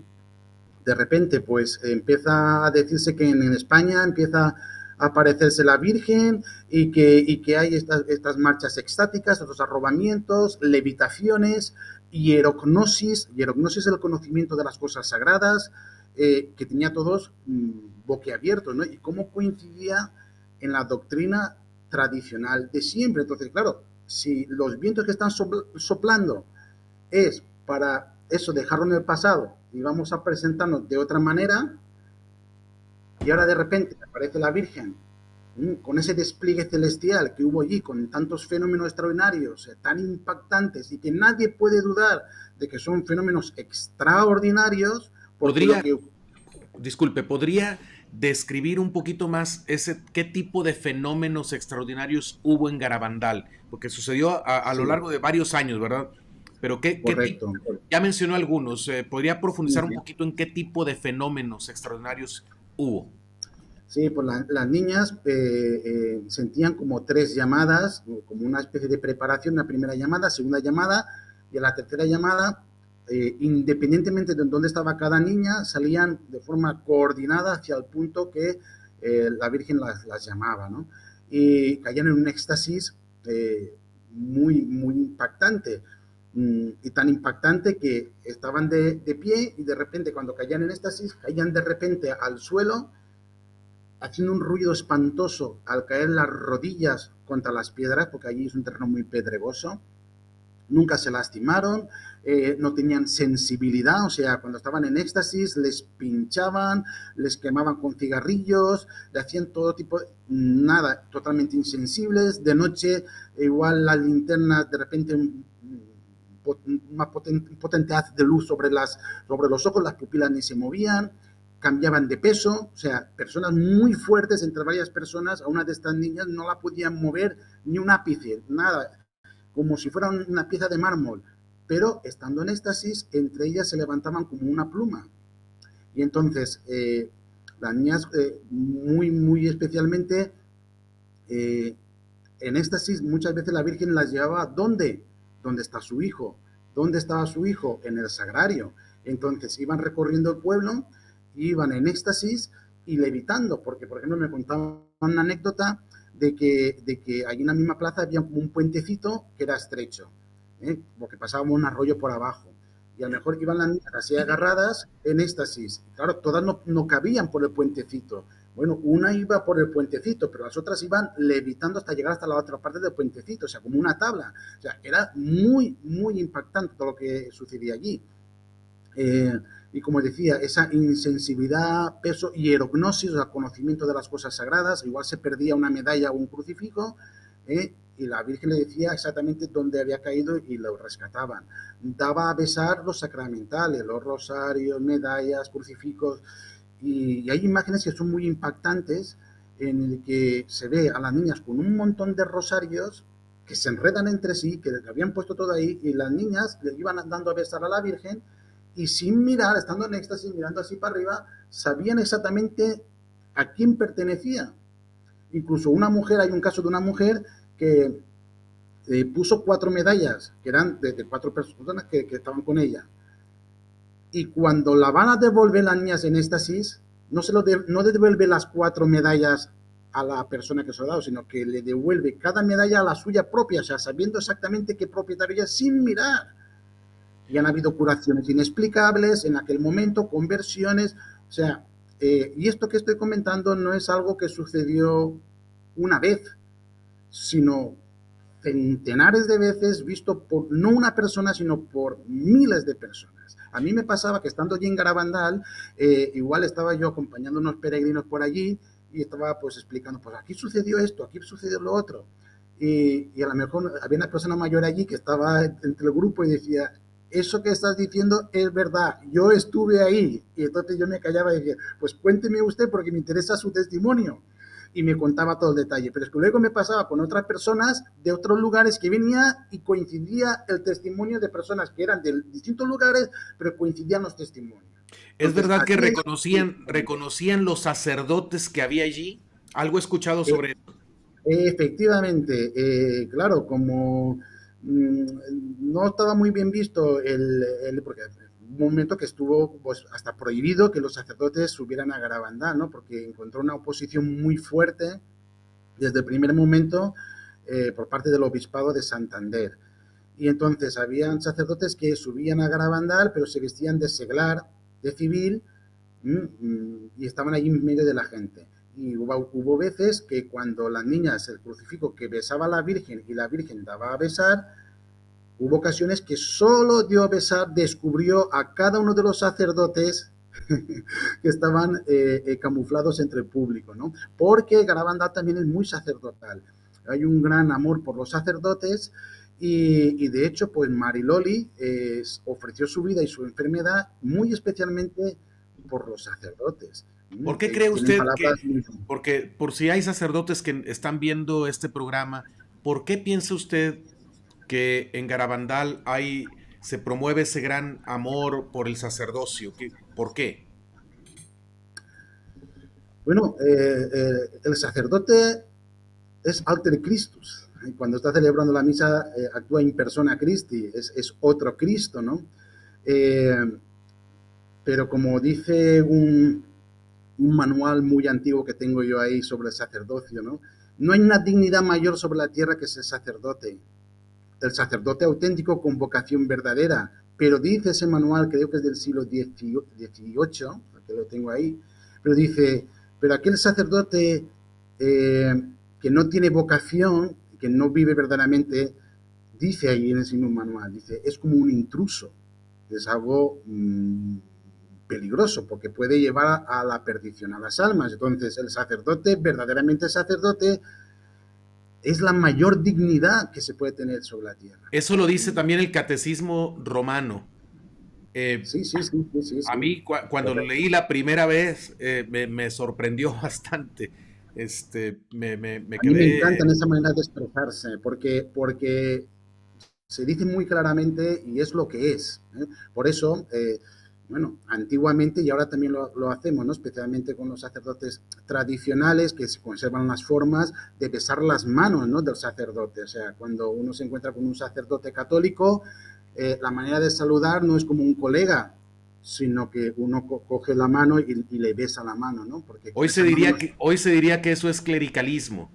De repente, pues empieza a decirse que en España empieza a aparecerse la Virgen, y que hay estas marchas extáticas, estos arrobamientos, levitaciones, hierognosis. Hierognosis es el conocimiento de las cosas sagradas, que tenía todos boquiabiertos, ¿no? Y cómo coincidía en la doctrina tradicional de siempre. Entonces, claro, si los vientos que están soplando es para eso, dejarlo en el pasado, y vamos a presentarnos de otra manera, y ahora de repente aparece la Virgen con ese despliegue celestial que hubo allí, con tantos fenómenos extraordinarios, tan impactantes y que nadie puede dudar de que son fenómenos extraordinarios, porque lo Podría, que... disculpe, ¿podría describir un poquito más qué tipo de fenómenos extraordinarios hubo en Garabandal? Porque sucedió a lo Sí, largo de varios años, ¿verdad? Pero qué tipo, correcto. ya mencionó algunos, ¿podría Sí, profundizar un sí. poquito en qué tipo de fenómenos extraordinarios hubo? Sí, pues las niñas sentían como tres llamadas, como una especie de preparación, una primera llamada, segunda llamada, y a la tercera llamada, independientemente de dónde estaba cada niña, salían de forma coordinada hacia el punto que la Virgen las llamaba, ¿no? Y caían en un éxtasis muy impactante. Y tan impactante que estaban de pie y de repente cuando caían en éxtasis, caían de repente al suelo haciendo un ruido espantoso al caer las rodillas contra las piedras, porque allí es un terreno muy pedregoso. Nunca se lastimaron, no tenían sensibilidad, o sea, cuando estaban en éxtasis les pinchaban, les quemaban con cigarrillos, le hacían todo tipo, nada, totalmente insensibles. De noche, igual las linternas, de repente una potente haz de luz sobre los ojos, las pupilas ni se movían, cambiaban de peso, o sea, personas muy fuertes entre varias personas, a una de estas niñas no la podían mover ni un ápice, nada, como si fuera una pieza de mármol, pero estando en éxtasis, entre ellas se levantaban como una pluma. Y entonces, las niñas, muy especialmente, eh, en éxtasis, muchas veces la Virgen las llevaba, ¿dónde? ¿Dónde está su hijo? ¿Dónde estaba su hijo? En el sagrario. Entonces iban recorriendo el pueblo, iban en éxtasis y levitando, porque por ejemplo me contaban una anécdota de que ahí en la misma plaza había como un puentecito que era estrecho, porque pasábamos un arroyo por abajo. Y a lo mejor iban las niñas así agarradas en éxtasis. Claro, todas no cabían por el puentecito. Bueno, una iba por el puentecito, pero las otras iban levitando hasta llegar hasta la otra parte del puentecito, o sea, como una tabla. O sea, era muy impactante todo lo que sucedía allí. Eh, y como decía, esa insensibilidad, peso y erognosis, o sea, conocimiento de las cosas sagradas, igual se perdía una medalla o un crucifijo, y la Virgen le decía exactamente dónde había caído y lo rescataban. Daba a besar los sacramentales, los rosarios, medallas, crucifijos, y hay imágenes que son muy impactantes en el que se ve a las niñas con un montón de rosarios que se enredan entre sí, que le habían puesto todo ahí, y las niñas le iban dando a besar a la Virgen y sin mirar, estando en éxtasis, mirando así para arriba, sabían exactamente a quién pertenecía. Incluso una mujer, hay un caso de una mujer que puso 4 medallas, que eran de 4 personas que estaban con ella, y cuando la van a devolver las niñas en éxtasis, no devuelve las 4 medallas a la persona que se lo ha dado, sino que le devuelve cada medalla a la suya propia, o sea, sabiendo exactamente qué propietario es sin mirar. Y han habido curaciones inexplicables en aquel momento, conversiones, o sea, y esto que estoy comentando no es algo que sucedió una vez, sino centenares de veces visto por no una persona, sino por miles de personas. A mí me pasaba que estando allí en Garabandal, igual estaba yo acompañando unos peregrinos por allí y estaba pues explicando, pues aquí sucedió esto, aquí sucedió lo otro. Y a lo mejor había una persona mayor allí que estaba entre el grupo y decía, eso que estás diciendo es verdad, yo estuve ahí. Y entonces yo me callaba y decía, pues cuénteme usted porque me interesa su testimonio, y me contaba todo el detalle. Pero es que luego me pasaba con otras personas de otros lugares que venía y coincidía el testimonio de personas que eran de distintos lugares, pero coincidían los testimonios. ¿Es Entonces, verdad que aquí hay... reconocían los sacerdotes que había allí? Algo he escuchado Eh, sobre eso. efectivamente, claro, como no estaba muy bien visto porque un momento que estuvo pues, hasta prohibido que los sacerdotes subieran a Garabandal, ¿no? Porque encontró una oposición muy fuerte desde el primer momento por parte del obispado de Santander. Y entonces habían sacerdotes que subían a Garabandal, pero se vestían de seglar, de civil, y estaban allí en medio de la gente. Y hubo veces que cuando las niñas, el crucifijo que besaba a la Virgen y la Virgen daba a besar, hubo ocasiones que solo dio a besar, descubrió a cada uno de los sacerdotes que estaban camuflados entre el público, ¿no? Porque Garabandal también es muy sacerdotal. Hay un gran amor por los sacerdotes y de hecho, pues Mariloli ofreció su vida y su enfermedad muy especialmente por los sacerdotes. ¿Por qué cree Tienen usted que, palabras muy... porque por si hay sacerdotes que están viendo este programa, ¿por qué piensa usted que en Garabandal se promueve ese gran amor por el sacerdocio? ¿Por qué? Bueno, el sacerdote es alter Christus. Cuando está celebrando la misa, actúa in persona Christi, es otro Cristo, ¿no? Eh, pero como dice un manual muy antiguo que tengo yo ahí sobre el sacerdocio, ¿no? No hay una dignidad mayor sobre la tierra que es el sacerdote auténtico con vocación verdadera. Pero dice ese manual, creo que es del siglo XVIII, que lo tengo ahí, pero dice, pero aquel sacerdote que no tiene vocación, que no vive verdaderamente, dice ahí en ese mismo manual, dice, es como un intruso, es algo peligroso porque puede llevar a la perdición a las almas. Entonces, el sacerdote, verdaderamente sacerdote, es la mayor dignidad que se puede tener sobre la tierra. Eso lo dice también el catecismo romano. Eh, Sí, sí, sí, sí, sí, a sí. mí cuando lo Correcto. leí la primera vez me sorprendió bastante. Me A mí me quedé. encantan esa manera de expresarse porque se dice muy claramente y es lo que es. ¿Eh? Por eso, bueno, antiguamente y ahora también lo hacemos, ¿no? Especialmente con los sacerdotes tradicionales que se conservan las formas de besar las manos, ¿no? Del sacerdote. O sea, cuando uno se encuentra con un sacerdote católico, la manera de saludar no es como un colega, sino que uno coge la mano y le besa la mano, ¿no? Porque con esa mano nos... Hoy se diría que eso es clericalismo.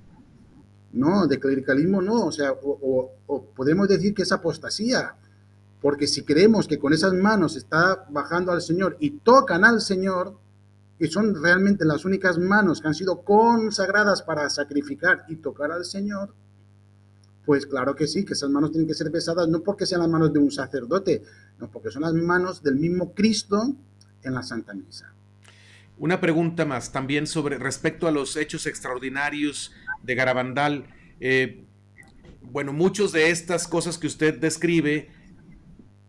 No, de clericalismo no, o sea, o podemos decir que es apostasía, porque si creemos que con esas manos está bajando al Señor y tocan al Señor, y son realmente las únicas manos que han sido consagradas para sacrificar y tocar al Señor, pues claro que sí, que esas manos tienen que ser besadas, no porque sean las manos de un sacerdote, no, porque son las manos del mismo Cristo en la Santa Misa. Una pregunta más, también sobre respecto a los hechos extraordinarios de Garabandal. Eh, bueno, muchas de estas cosas que usted describe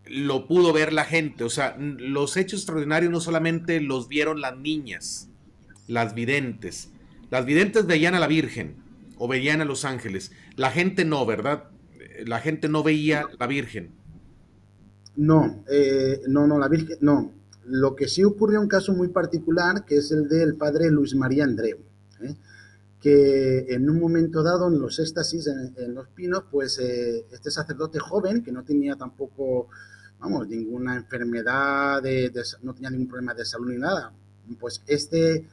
lo pudo ver la gente. O sea, los hechos extraordinarios no solamente los vieron las niñas, las videntes. Las videntes veían a la Virgen o veían a los ángeles. La gente no, ¿verdad? La gente no veía la Virgen. No, no, la Virgen, no. Lo que sí ocurrió un caso muy particular, que es el del padre Luis María Andreu, ¿eh? Que en un momento dado, en los éxtasis, en los pinos, pues este sacerdote joven, que no tenía tampoco, vamos, ninguna enfermedad, no tenía ningún problema de salud ni nada, pues este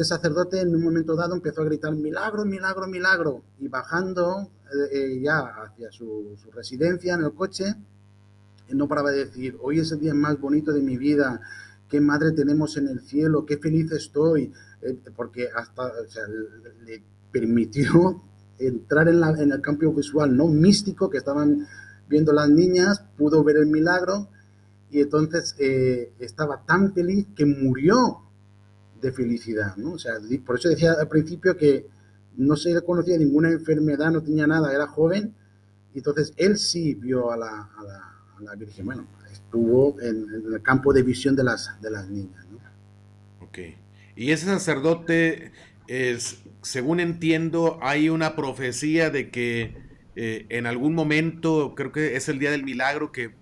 sacerdote en un momento dado empezó a gritar, milagro, milagro, milagro, y bajando ya hacia su residencia en el coche, no paraba de decir, hoy es el día más bonito de mi vida, qué madre tenemos en el cielo, qué feliz estoy, porque hasta o sea, le permitió entrar en el campo visual no místico que estaban viendo las niñas, pudo ver el milagro y entonces estaba tan feliz que murió de felicidad, ¿no? O sea, por eso decía al principio que no se conocía ninguna enfermedad, no tenía nada, era joven, y entonces él sí vio a la Virgen, bueno, estuvo en el campo de visión de las niñas, ¿no? Ok. Y ese sacerdote, según entiendo, hay una profecía de que en algún momento, creo que es el día del milagro, que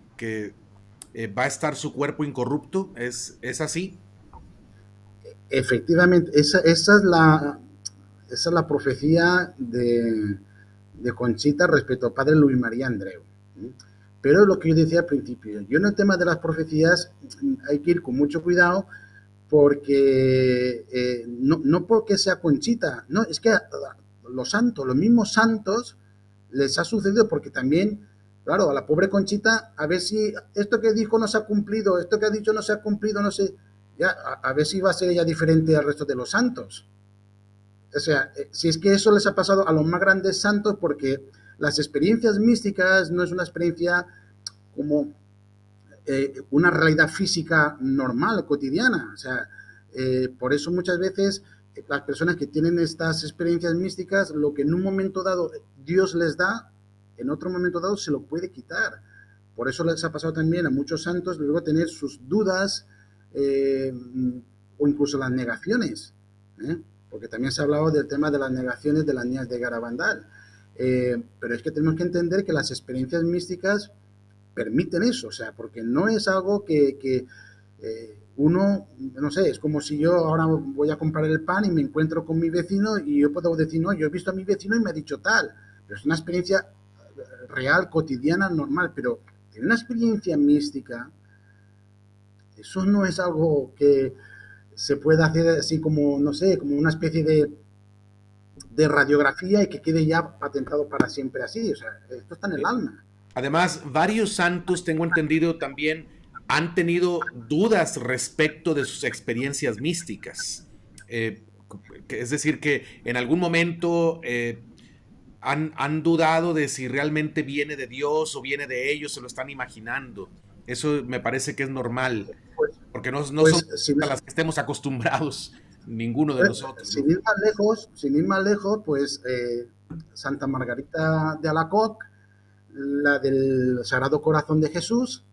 va a estar su cuerpo incorrupto. Es así? Efectivamente, esa es la profecía de Conchita respecto al padre Luis María Andreu. ¿Sí? Pero lo que yo decía al principio, yo en el tema de las profecías hay que ir con mucho cuidado porque no porque sea Conchita, no, es que los santos, los mismos santos, les ha sucedido porque también, claro, a la pobre Conchita, a ver si esto que dijo no se ha cumplido, esto que ha dicho no se ha cumplido, no sé, ya, a ver si va a ser ella diferente al resto de los santos. O sea, si es que eso les ha pasado a los más grandes santos, porque las experiencias místicas no es una experiencia como una realidad física normal, cotidiana. O sea, por eso muchas veces las personas que tienen estas experiencias místicas, lo que en un momento dado Dios les da, en otro momento dado se lo puede quitar. Por eso les ha pasado también a muchos santos luego tener sus dudas o incluso las negaciones. ¿eh? Porque también se ha hablado del tema de las negaciones de las niñas de Garabandal. Pero es que tenemos que entender que las experiencias místicas permiten eso, o sea, porque no es algo que uno, no sé, es como si yo ahora voy a comprar el pan y me encuentro con mi vecino y yo puedo decir, no, yo he visto a mi vecino y me ha dicho tal, pero es una experiencia real, cotidiana, normal, pero en una experiencia mística, eso no es algo que se pueda hacer así como, no sé, como una especie de radiografía y que quede ya patentado para siempre así, o sea, esto está en el alma. Además, varios santos, tengo entendido también, han tenido dudas respecto de sus experiencias místicas. Es decir, que en algún momento han dudado de si realmente viene de Dios o viene de ellos, se lo están imaginando. Eso me parece que es normal, Pues, porque no son pues si, a las que estemos acostumbrados ninguno de nosotros, ¿no? sin ir más lejos, pues Santa Margarita de Alacoc, la del Sagrado Corazón de Jesús,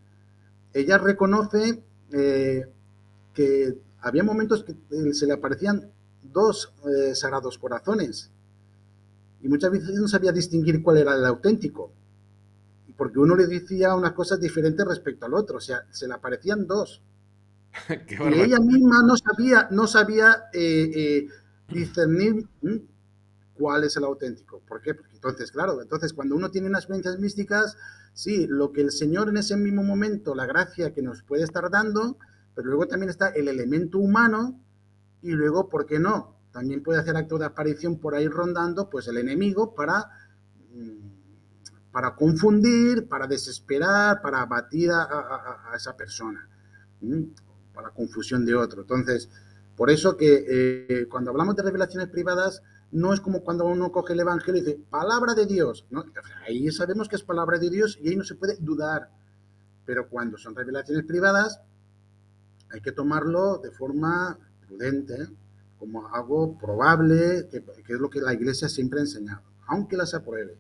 ella reconoce que había momentos que se le aparecían dos Sagrados Corazones y muchas veces no sabía distinguir cuál era el auténtico, porque uno le decía unas cosas diferentes respecto al otro, o sea, se le aparecían dos. Qué Y ella barbaridad. misma no sabía discernir cuál es el auténtico. ¿Por qué? Porque entonces, claro, entonces cuando uno tiene unas experiencias místicas, sí, lo que el Señor en ese mismo momento, la gracia que nos puede estar dando, pero luego también está el elemento humano y luego, ¿por qué no? También puede hacer acto de aparición por ahí rondando, pues el enemigo para confundir, para desesperar, para abatir a esa persona, para confusión de otro. Entonces, por eso que cuando hablamos de revelaciones privadas, no es como cuando uno coge el Evangelio y dice, palabra de Dios, ¿no? Ahí sabemos que es palabra de Dios y ahí no se puede dudar, pero cuando son revelaciones privadas, hay que tomarlo de forma prudente, como algo probable, que es lo que la Iglesia siempre ha enseñado, aunque las apruebe.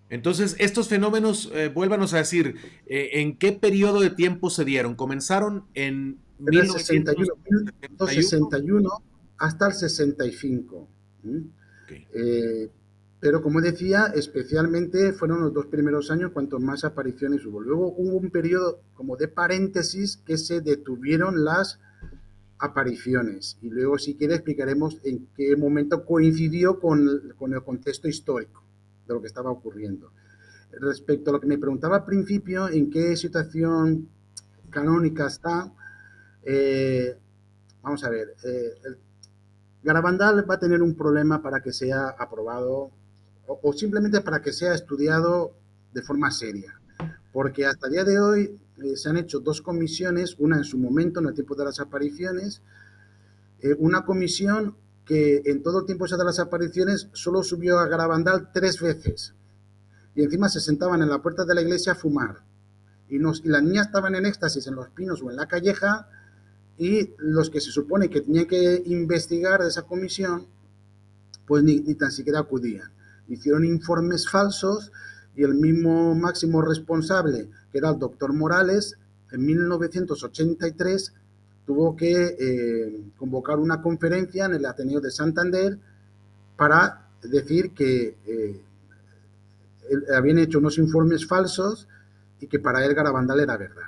Entonces, estos fenómenos, vuélvanos a decir, ¿en qué periodo de tiempo se dieron? ¿Comenzaron en En el 61, 1961? 1961 hasta el 65. Ok. Eh, pero como decía, especialmente fueron los dos primeros años cuanto más apariciones hubo. Luego hubo un periodo como de paréntesis que se detuvieron las apariciones. Y luego, si quiere, explicaremos en qué momento coincidió con el contexto histórico de lo que estaba ocurriendo. Respecto a lo que me preguntaba al principio, en qué situación canónica está, eh, vamos a ver, Garabandal va a tener un problema para que sea aprobado o simplemente para que sea estudiado de forma seria. Porque hasta el día de hoy se han hecho dos comisiones, una en su momento, en el tiempo de las apariciones, una comisión que en todo el tiempo de las apariciones solo subió a Garabandal 3 veces. Y encima se sentaban en la puerta de la iglesia a fumar. Y las niñas estaban en éxtasis en los pinos o en la calleja y los que se supone que tenían que investigar de esa comisión, pues ni tan siquiera acudían. Hicieron informes falsos y el mismo máximo responsable, que era el doctor Morales, en 1983 tuvo que convocar una conferencia en el Ateneo de Santander para decir que habían hecho unos informes falsos y que para él Garabandal era verdad.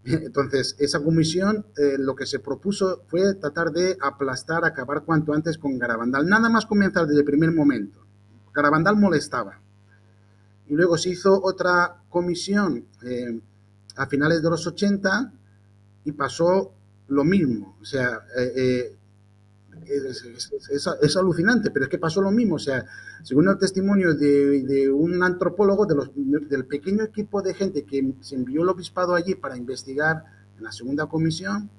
Entonces, esa comisión lo que se propuso fue tratar de aplastar, acabar cuanto antes con Garabandal. Nada más comenzar desde el primer momento. Garabandal molestaba. Y luego se hizo otra comisión a finales de los 80 y pasó lo mismo. O sea, es alucinante, pero es que pasó lo mismo. O sea, según el testimonio de un antropólogo del pequeño equipo de gente que se envió el obispado allí para investigar en la segunda comisión,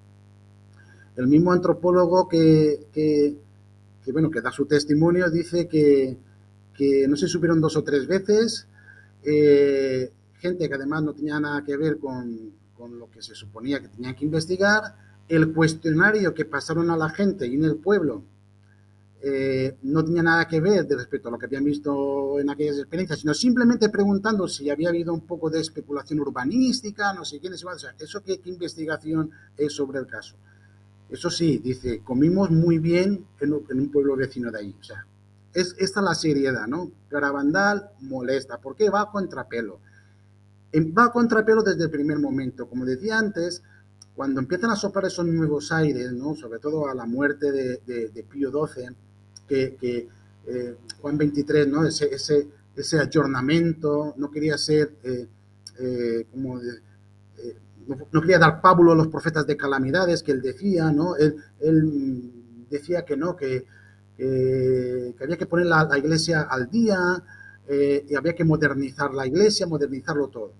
el mismo antropólogo bueno, que da su testimonio dice que no se supieron 2 o 3 veces, gente que además no tenía nada que ver con lo que se suponía que tenían que investigar, el cuestionario que pasaron a la gente y en el pueblo no tenía nada que ver de respecto a lo que habían visto en aquellas experiencias, sino simplemente preguntando si había habido un poco de especulación urbanística, no sé quién es igual, o sea, ¿eso qué investigación es sobre el caso? Eso sí, dice, comimos muy bien en un pueblo vecino de ahí, o sea, esta es la seriedad, ¿no? Garabandal molesta, ¿por qué va a contrapelo? Va a contrapelo desde el primer momento, como decía antes, cuando empiezan a soplar esos nuevos aires, ¿no? Sobre todo a la muerte de Pío XII, que Juan XXIII, ¿no? Ese ayornamiento, no quería ser como no quería dar pábulo a los profetas de calamidades que él decía, ¿no? Él decía que no, que había que poner la iglesia al día y había que modernizar la iglesia, modernizarlo todo.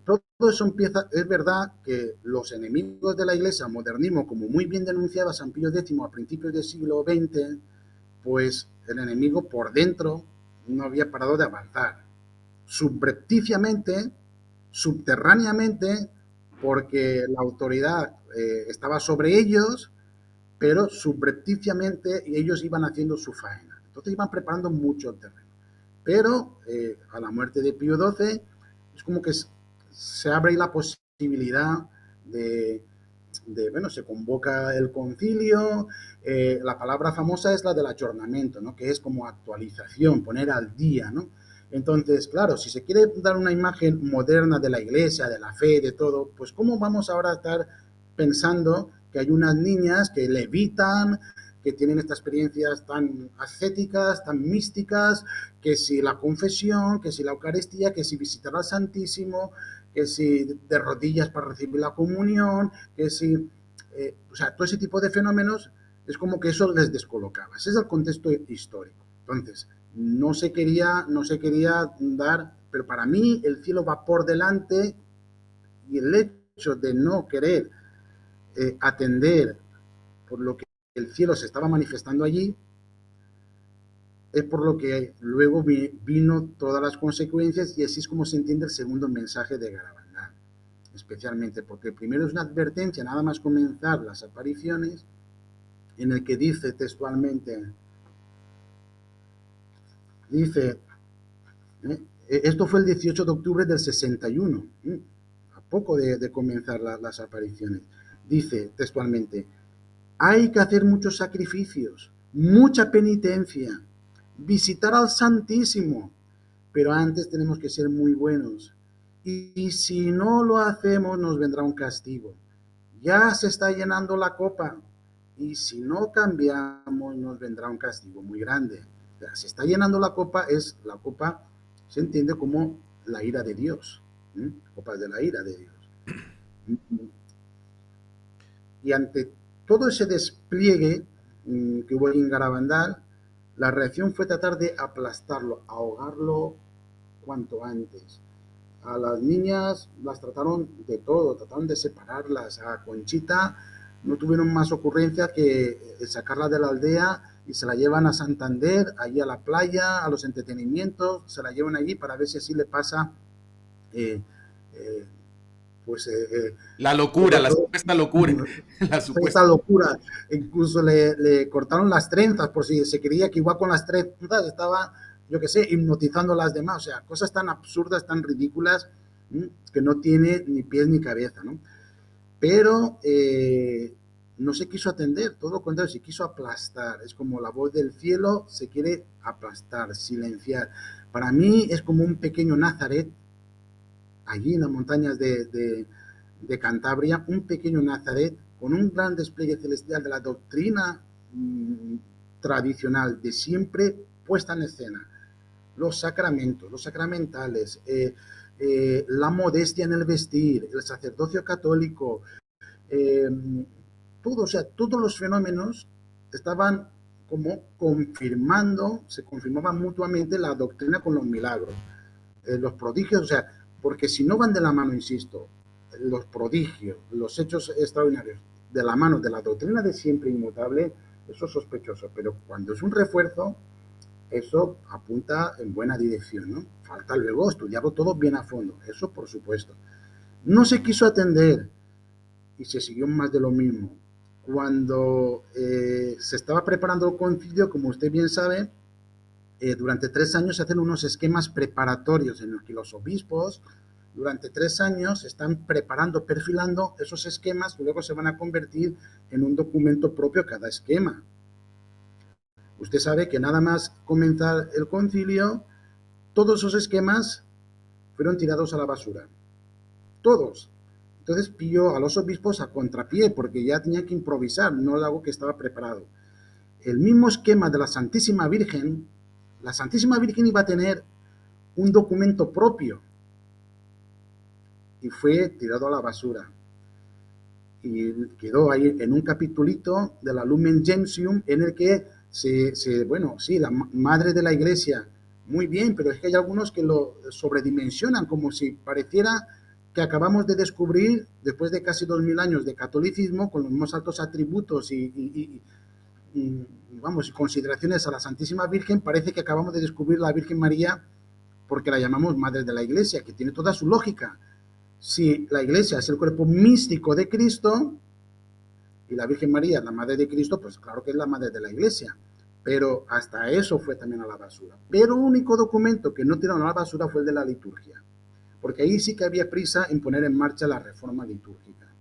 Todo eso empieza, es verdad que los enemigos de la iglesia, modernismo, como muy bien denunciaba San Pío X a principios del siglo XX, pues el enemigo por dentro no había parado de avanzar. Subrepticiamente, subterráneamente, porque la autoridad estaba sobre ellos, pero subrepticiamente ellos iban haciendo su faena. Entonces iban preparando mucho el terreno. Pero a la muerte de Pío XII es como que se abre la posibilidad bueno, se convoca el concilio, la palabra famosa es la del ayornamiento, ¿no? Que es como actualización, poner al día, ¿no? Entonces, claro, si se quiere dar una imagen moderna de la iglesia, de la fe, de todo, pues ¿cómo vamos ahora a estar pensando que hay unas niñas que levitan, que tienen estas experiencias tan ascéticas, tan místicas, que si la confesión, que si la Eucaristía, que si visitar al Santísimo, que si de rodillas para recibir la comunión, que si, o sea, todo ese tipo de fenómenos es como que eso les descolocaba. Ese es el contexto histórico. Entonces, no se quería dar, pero para mí el cielo va por delante y el hecho de no querer atender por lo que el cielo se estaba manifestando allí, es por lo que luego vino todas las consecuencias y así es como se entiende el segundo mensaje de Garabandal, especialmente porque el primero es una advertencia, nada más comenzar las apariciones, en el que dice textualmente, dice, esto fue el 18 de octubre del 61, a poco de comenzar las apariciones, dice textualmente, hay que hacer muchos sacrificios, mucha penitencia, visitar al Santísimo, pero antes tenemos que ser muy buenos. Y si no lo hacemos, nos vendrá un castigo. Ya se está llenando la copa, y si no cambiamos, nos vendrá un castigo muy grande. O sea, se está llenando la copa se entiende como la ira de Dios, copas de la ira de Dios. Y ante todo ese despliegue que hubo en Garabandal, la reacción fue tratar de aplastarlo, ahogarlo cuanto antes. A las niñas las trataron de todo, trataron de separarlas. A Conchita no tuvieron más ocurrencia que sacarla de la aldea y se la llevan a Santander, allí a la playa, a los entretenimientos, se la llevan allí para ver si así le pasa eh, eh, pues La locura, todo, la todo, supuesta locura, la esta supuesta. locura. Incluso le cortaron las trenzas por si se creía que igual con las trenzas estaba, yo qué sé, hipnotizando a las demás. O sea, cosas tan absurdas, tan ridículas, que no tiene ni pies ni cabeza, ¿no? Pero no se quiso atender, todo lo contrario, se quiso aplastar. Es como la voz del cielo se quiere aplastar, silenciar. Para mí es como un pequeño Nazaret allí en las montañas de Cantabria, un pequeño Nazaret con un gran despliegue celestial de la doctrina tradicional de siempre puesta en escena. Los sacramentos, los sacramentales, la modestia en el vestir, el sacerdocio católico, eh, todo, o sea, todos los fenómenos estaban como confirmando, se confirmaban mutuamente la doctrina con los milagros, los prodigios, o sea, porque si no van de la mano, insisto, los prodigios, los hechos extraordinarios, de la mano de la doctrina de siempre inmutable, eso es sospechoso, pero cuando es un refuerzo, Eso apunta en buena dirección, ¿no? Falta luego estudiarlo todo bien a fondo, eso por supuesto. No se quiso atender y se siguió más de lo mismo. Cuando se estaba preparando el concilio, como usted bien sabe, durante 3 años se hacen unos esquemas preparatorios en los que los obispos durante 3 años están preparando, perfilando esos esquemas que luego se van a convertir en un documento propio cada esquema. Usted sabe que nada más comenzar el concilio, todos esos esquemas fueron tirados a la basura. Todos. Entonces pilló a los obispos a contrapié porque ya tenía que improvisar, no algo que estaba preparado. El mismo esquema de la Santísima Virgen iba a tener un documento propio y fue tirado a la basura. Y quedó ahí en un capitulito de la Lumen Gentium en el que bueno, sí, la madre de la iglesia, muy bien, pero es que hay algunos que lo sobredimensionan, como si pareciera que acabamos de descubrir, después de casi 2000 años de catolicismo, con los más altos atributos vamos, consideraciones a la Santísima Virgen, parece que acabamos de descubrir la Virgen María porque la llamamos Madre de la Iglesia, que tiene toda su lógica. Si la Iglesia es el cuerpo místico de Cristo y la Virgen María es la Madre de Cristo, pues claro que es la Madre de la Iglesia. Pero hasta eso fue también a la basura. Pero el único documento que no tiraron a la basura fue el de la liturgia, porque ahí sí que había prisa en poner en marcha la reforma litúrgica,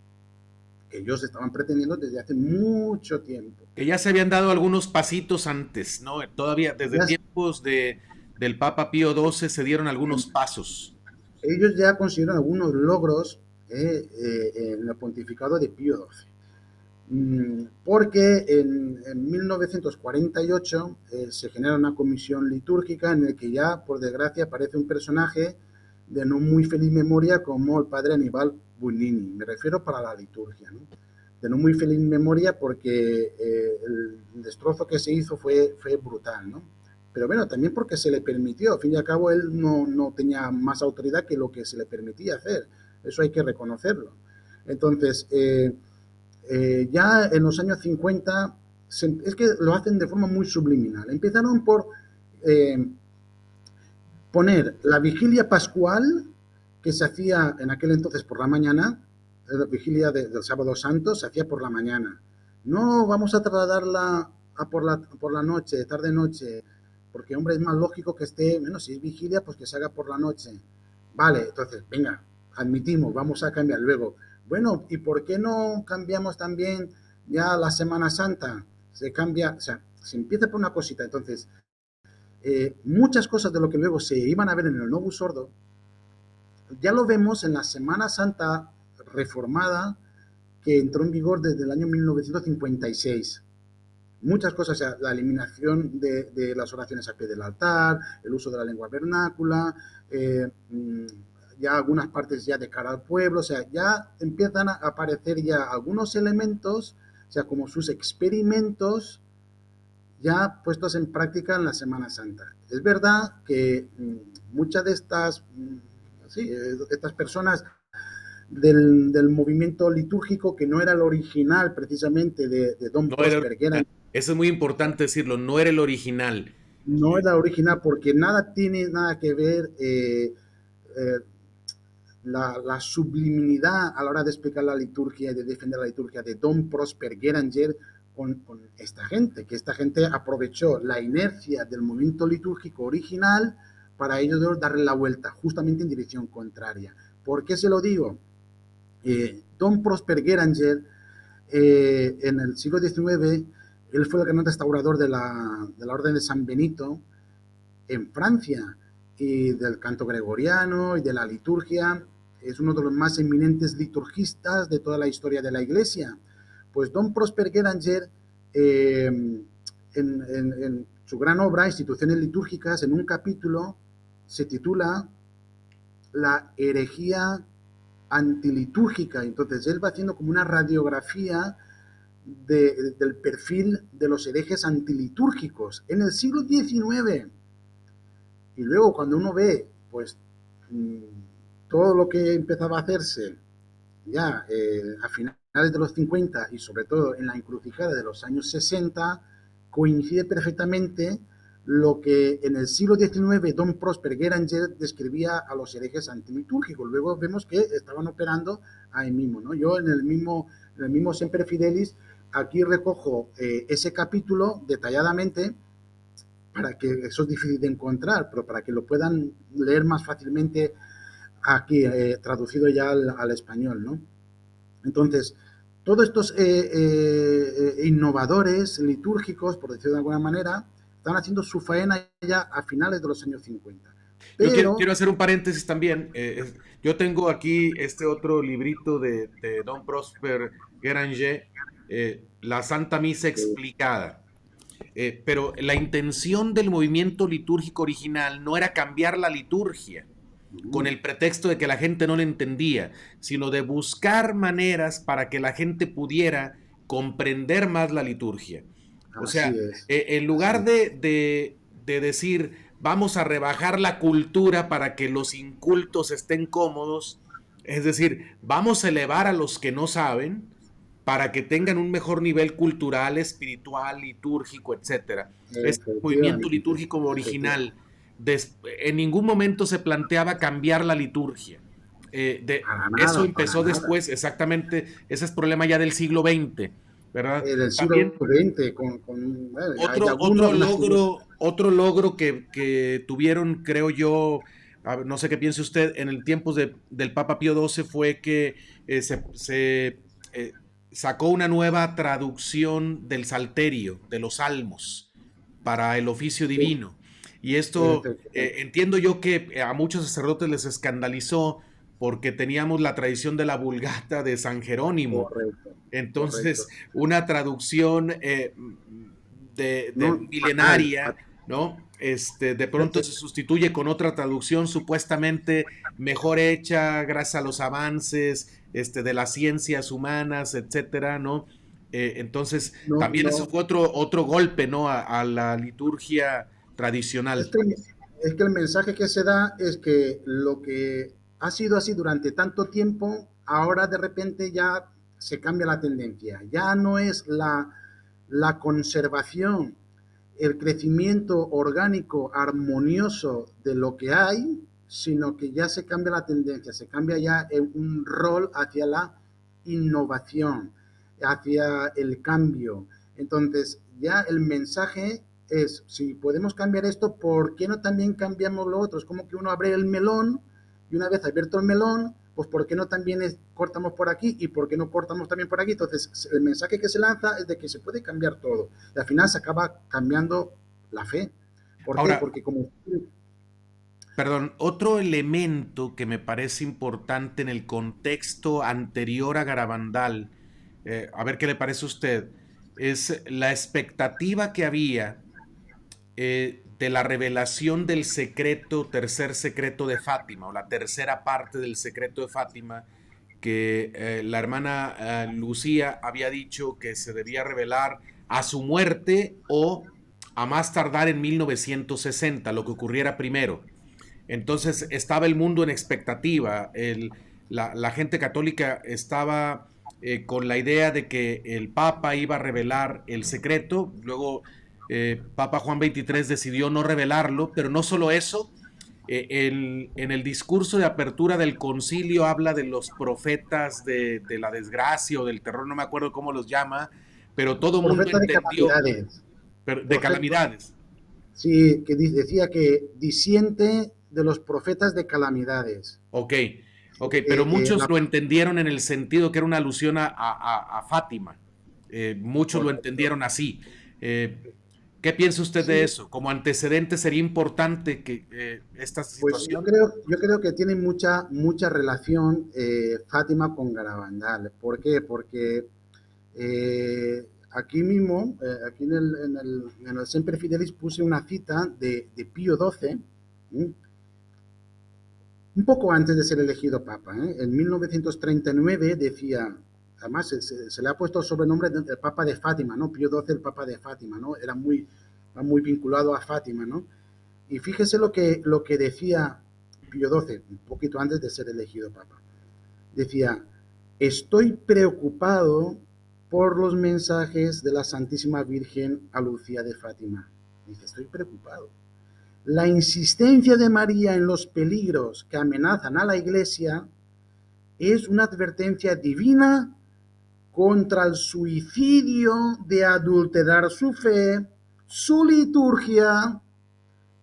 que ellos estaban pretendiendo desde hace mucho tiempo. Que ya se habían dado algunos pasitos antes, ¿no? Todavía desde Ya, tiempos del Papa Pío XII se dieron algunos pasos. ellos ya consiguieron algunos logros en el pontificado de Pío XII. Porque en 1948 se genera una comisión litúrgica en el que ya, por desgracia, aparece un personaje de no muy feliz memoria como el padre Aníbal Bugnini. Me refiero para la liturgia, ¿no? De no muy feliz memoria porque el destrozo que se hizo fue brutal, ¿no? Pero bueno, también porque se le permitió, al fin y al cabo él no tenía más autoridad que lo que se le permitía hacer, eso hay que reconocerlo. Entonces, ya en los años 50, es que lo hacen de forma muy subliminal. Empezaron por eh, poner la vigilia pascual, que se hacía en aquel entonces por la mañana, la vigilia del sábado santo se hacía por la mañana. No vamos a trasladarla por la noche, tarde-noche, porque hombre, es más lógico que esté, bueno, si es vigilia, pues que se haga por la noche. Vale, entonces, venga, admitimos, vamos a cambiar luego. Bueno, ¿y por qué no cambiamos también ya la Semana Santa? Se cambia, o sea, se empieza por una cosita. Entonces, muchas cosas de lo que luego se iban a ver en el Novus Ordo, ya lo vemos en la Semana Santa reformada que entró en vigor desde el año 1956. Muchas cosas, o sea, la eliminación de las oraciones a pie del altar, el uso de la lengua vernácula, ya algunas partes ya de cara al pueblo, o sea, ya empiezan a aparecer ya algunos elementos, o sea, como sus experimentos ya puestos en práctica en la Semana Santa. Es verdad que muchas de estas, sí, estas personas del movimiento litúrgico, que no era el original precisamente de Don No era el Prosper original. Guerin, Eso es muy importante decirlo, no era el original. no era original porque nada tiene nada que ver eh, la subliminidad a la hora de explicar la liturgia y de defender la liturgia de Don Prosper Guéranger con esta gente, que esta gente aprovechó la inercia del movimiento litúrgico original para ellos darle la vuelta justamente en dirección contraria. ¿Por qué se lo digo? Don Prosper Guéranger en el siglo XIX, él fue el gran restaurador de la Orden de San Benito en Francia y del canto gregoriano y de la liturgia. Es uno de los más eminentes liturgistas de toda la historia de la Iglesia. Pues Don Prosper Guéranger, en su gran obra, Instituciones Litúrgicas, en un capítulo se titula La herejía antilitúrgica. Entonces él va haciendo como una radiografía del perfil de los herejes antilitúrgicos en el siglo XIX. Y luego cuando uno ve, pues, todo lo que empezaba a hacerse ya a finales de los 50 y sobre todo en la encrucijada de los años 60, coincide perfectamente lo que en el siglo XIX Don Prosper Guéranger describía a los herejes antilitúrgicos. Luego vemos que estaban operando ahí mismo, ¿no? Yo en el mismo Semper Fidelis, aquí recojo ese capítulo detalladamente para que eso es difícil de encontrar, pero para que lo puedan leer más fácilmente aquí, traducido ya al español, ¿no? Entonces, todos estos innovadores litúrgicos, por decirlo de alguna manera, están haciendo su faena ya a finales de los años 50. Yo Pero, quiero hacer un paréntesis también. Yo tengo aquí este otro librito de Don Prosper Guéranger, La Santa Misa Explicada. Pero la intención del movimiento litúrgico original no era cambiar la liturgia con el pretexto de que la gente no le entendía, sino de buscar maneras para que la gente pudiera comprender más la liturgia. O sea, así es, en así lugar es. de decir vamos a rebajar la cultura para que los incultos estén cómodos, es decir, vamos a elevar a los que no saben para que tengan un mejor nivel cultural, espiritual, litúrgico, etcétera. Este movimiento Efectivamente, litúrgico efectivamente. original en ningún momento se planteaba cambiar la liturgia. Eso Para empezó nada. después, exactamente, ese es problema ya del siglo XX, ¿verdad? Del siglo También XX, bueno, hay algunas figuras. otro logro que tuvieron, creo yo, no sé qué piense usted, en el tiempo del Papa Pío XII fue que se sacó una nueva traducción del Salterio, de los Salmos, para el oficio Sí, divino. Y esto, efectivamente. entiendo yo que a muchos sacerdotes les escandalizó porque teníamos la tradición de la Vulgata de San Jerónimo. Correcto, correcto. Entonces, una traducción No, fatal, milenaria, fatal. ¿no? De pronto se sustituye con otra traducción supuestamente mejor hecha, gracias a los avances de las ciencias humanas, etcétera, ¿no? Entonces, No, también eso no, fue otro golpe, ¿no? A la liturgia es tradicional. que, es que el mensaje que se da es que lo que ha sido así durante tanto tiempo, ahora de repente ya se cambia la tendencia. Ya no es la conservación, el crecimiento orgánico armonioso de lo que hay, sino que ya se cambia la tendencia, se cambia ya un rol hacia la innovación, hacia el cambio. Entonces, ya el mensaje es, si podemos cambiar esto, ¿por qué no también cambiamos lo otro? Es como que uno abre el melón y una vez abierto el melón, pues ¿por qué no también cortamos por aquí y por qué no cortamos también por aquí? Entonces, el mensaje que se lanza es de que se puede cambiar todo. Y al final se acaba cambiando la fe. ¿Por qué? Ahora, Porque como... perdón, otro elemento que me parece importante en el contexto anterior a Garabandal, a ver qué le parece a usted, es la expectativa que había de la revelación del secreto, tercer secreto de Fátima, o la tercera parte del secreto de Fátima, que la hermana Lucía había dicho que se debía revelar a su muerte o a más tardar en 1960, lo que ocurriera primero. Entonces estaba el mundo en expectativa, la gente católica estaba con la idea de que el Papa iba a revelar el secreto, luego Papa Juan XXIII decidió no revelarlo, pero no solo eso, en el discurso de apertura del concilio habla de los profetas de la desgracia o del terror, no me acuerdo cómo los llama, pero todo el mundo Profeta de entendió, calamidades. de Profeta, calamidades. sí, que decía que disiente de los profetas de calamidades. Ok, ok, pero muchos lo entendieron en el sentido que era una alusión a Fátima. Muchos lo Correcto. entendieron así. Eh, ¿Qué piensa usted de Sí, eso? Como antecedente sería importante que esta pues situación. yo creo que tiene mucha relación Fátima con Garabandal. ¿Por qué? Porque aquí mismo, aquí en el Semper Fidelis puse una cita de Pío XII, ¿sí? Un poco antes de ser elegido Papa. En 1939 decía, además se le ha puesto el sobrenombre del Papa de Fátima, ¿no? Pío XII, el Papa de Fátima, ¿no? Era muy vinculado a Fátima, ¿no? Y fíjese lo que decía Pío XII, un poquito antes de ser elegido Papa. Decía, estoy preocupado por los mensajes de la Santísima Virgen a Lucía de Fátima. Dice, estoy preocupado. La insistencia de María en los peligros que amenazan a la Iglesia es una advertencia divina contra el suicidio de adulterar su fe, su liturgia,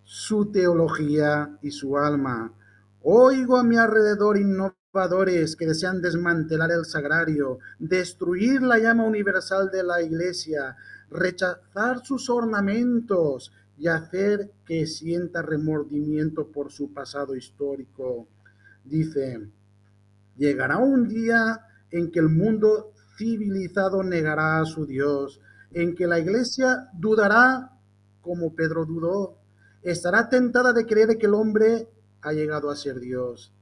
su teología y su alma. Oigo a mi alrededor innovadores que desean desmantelar el sagrario, destruir la llama universal de la Iglesia, rechazar sus ornamentos y hacer que sienta remordimiento por su pasado histórico. Dice, llegará un día en que el mundo civilizado negará a su Dios, en que la Iglesia dudará como Pedro dudó, estará tentada de creer que el hombre ha llegado a ser Dios.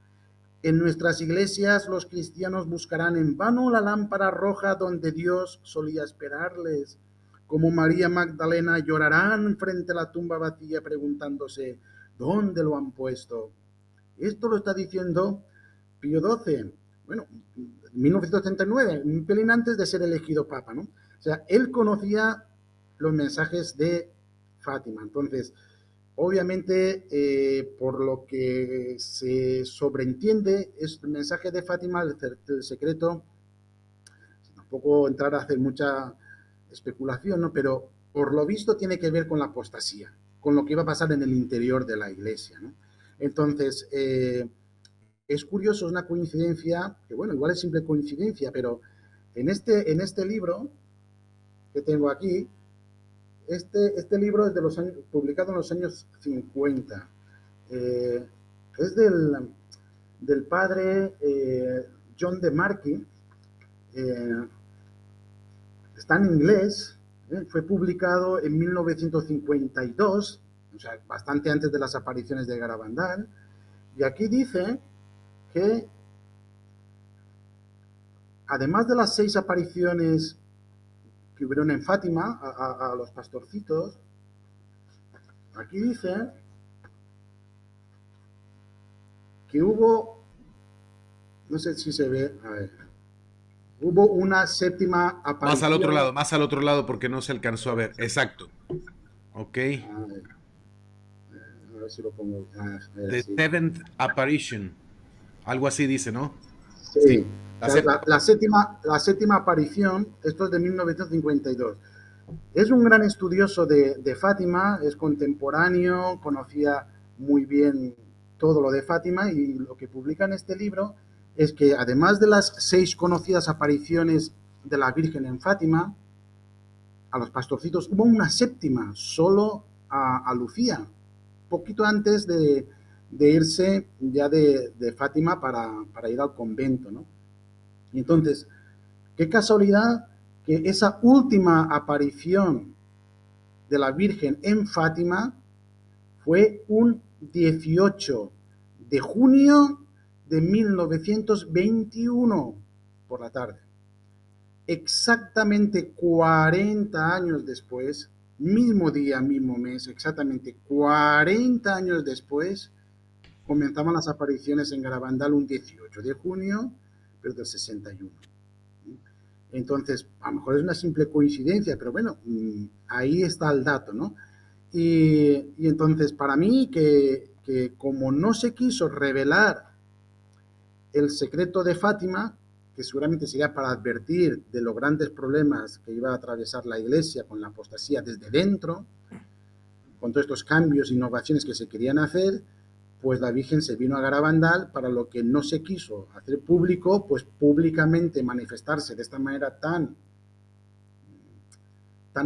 En nuestras iglesias los cristianos buscarán en vano la lámpara roja donde Dios solía esperarles. Como María Magdalena llorarán frente a la tumba vacía preguntándose, ¿dónde lo han puesto? Esto lo está diciendo Pío XII, bueno, 1939, un pelín antes de ser elegido papa, ¿no? O sea, él conocía los mensajes de Fátima. Entonces, obviamente, por lo que se sobreentiende, es el mensaje de Fátima, el secreto, tampoco entrar a hacer mucha especulación, ¿no? Pero por lo visto tiene que ver con la apostasía, con lo que iba a pasar en el interior de la iglesia, ¿no? Entonces, es curioso, es una coincidencia, que bueno, igual es simple coincidencia, pero en este libro que tengo aquí, este libro es de los años, publicado en los años 50. Es del padre John de Marchi. eh, Está en inglés, fue publicado en 1952, o sea, bastante antes de las apariciones de Garabandal, y aquí dice que además de las 6 apariciones que hubieron en Fátima a los pastorcitos, aquí dice que hubo, no sé si se ve, a ver, hubo una séptima aparición. Más al otro lado porque no se alcanzó a ver. Exacto. Ok. A ver si lo pongo The así. seventh apparition. Algo así dice, ¿no? Sí. Sí, La séptima. la séptima aparición, esto es de 1952. Es un gran estudioso de Fátima, es contemporáneo, conocía muy bien todo lo de Fátima y lo que publica en este libro es que además de las 6 conocidas apariciones de la Virgen en Fátima, a los pastorcitos hubo una séptima, solo a Lucía, poquito antes de irse ya de Fátima para ir al convento, ¿no? Y entonces, qué casualidad que esa última aparición de la Virgen en Fátima fue un 18 de junio de 1921 por la tarde. Exactamente 40 años después, mismo día, mismo mes, exactamente 40 años después, comenzaban las apariciones en Garabandal un 18 de junio, pero del 61. Entonces, a lo mejor es una simple coincidencia, pero bueno, ahí está el dato, ¿no? Y entonces, para mí, que como no se quiso revelar el secreto de Fátima, que seguramente sería para advertir de los grandes problemas que iba a atravesar la Iglesia con la apostasía desde dentro, con todos estos cambios e innovaciones que se querían hacer, pues la Virgen se vino a Garabandal para lo que no se quiso hacer público, pues públicamente manifestarse de esta manera tan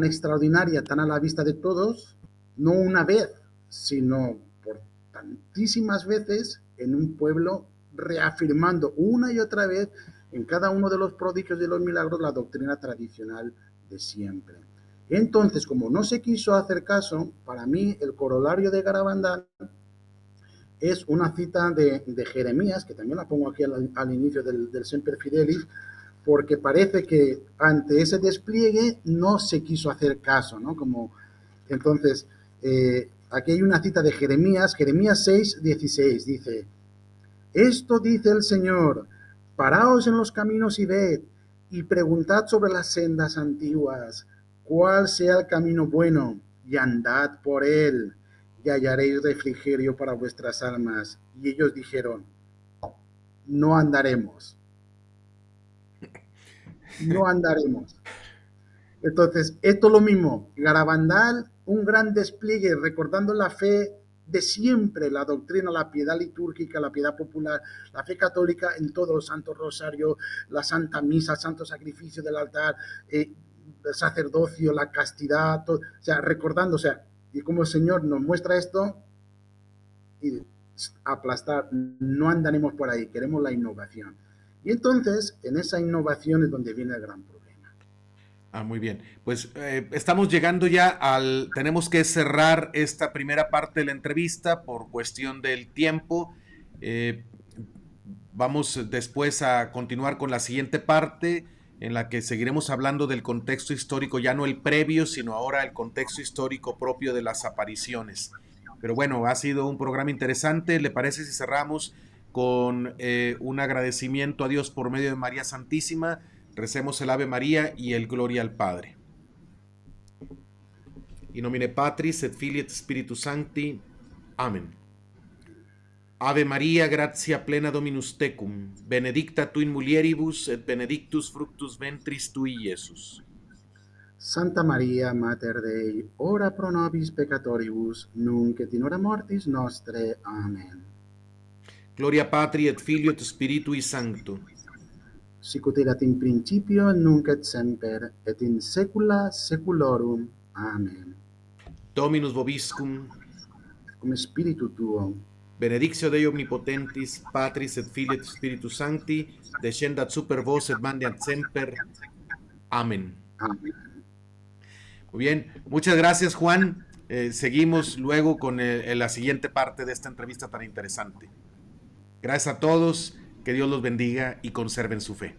extraordinaria, tan a la vista de todos, no una vez, sino por tantísimas veces en un pueblo, reafirmando una y otra vez en cada uno de los prodigios y de los milagros la doctrina tradicional de siempre. Entonces, como no se quiso hacer caso, para mí el corolario de Garabandal es una cita de Jeremías, que también la pongo aquí al inicio del Semper Fidelis, porque parece que ante ese despliegue no se quiso hacer caso, ¿no? Como, entonces, aquí hay una cita de Jeremías 6:16, dice, esto dice el Señor, paraos en los caminos y ved, y preguntad sobre las sendas antiguas, cuál sea el camino bueno, y andad por él, y hallaréis refrigerio para vuestras almas. Y ellos dijeron, no andaremos, no andaremos. Entonces, esto es lo mismo, Garabandal, un gran despliegue recordando la fe de siempre, la doctrina, la piedad litúrgica, la piedad popular, la fe católica en todo, el Santo Rosario, la Santa Misa, el Santo Sacrificio del altar, el sacerdocio, la castidad, todo, o sea, recordando, o sea, y como el Señor nos muestra esto, y aplastar, no andaremos por ahí, queremos la innovación. Y entonces, en esa innovación es donde viene el gran problema. Ah, muy bien. Pues estamos llegando ya tenemos que cerrar esta primera parte de la entrevista por cuestión del tiempo. Eh, Vamos después a continuar con la siguiente parte en la que seguiremos hablando del contexto histórico, ya no el previo, sino ahora el contexto histórico propio de las apariciones. Pero bueno, ha sido un programa interesante. ¿Le parece si cerramos con un agradecimiento a Dios por medio de María Santísima? Recemos el Ave María y el Gloria al Padre. In nomine Patris et Filii et Spiritus Sancti. Amén. Ave Maria, gratia plena Dominus tecum, benedicta tu in mulieribus et benedictus fructus ventris tui, Iesus. Santa Maria, Mater Dei, ora pro nobis peccatoribus, nunc et in hora mortis nostre. Amen. Gloria Patri et Filio et Spiritui Sancto. Sicut erat in principio, nunc et semper, et in saecula saeculorum. Amen. Dominus vobiscum, Cum spiritu tuo, benedictio Dei omnipotentis, Patris et Filii et Spiritus Sancti, descendat super vos et mandeat semper. Amén. amen. Muy bien, muchas gracias, Juan. Seguimos luego con la siguiente parte de esta entrevista tan interesante. Gracias a todos, que Dios los bendiga y conserven su fe.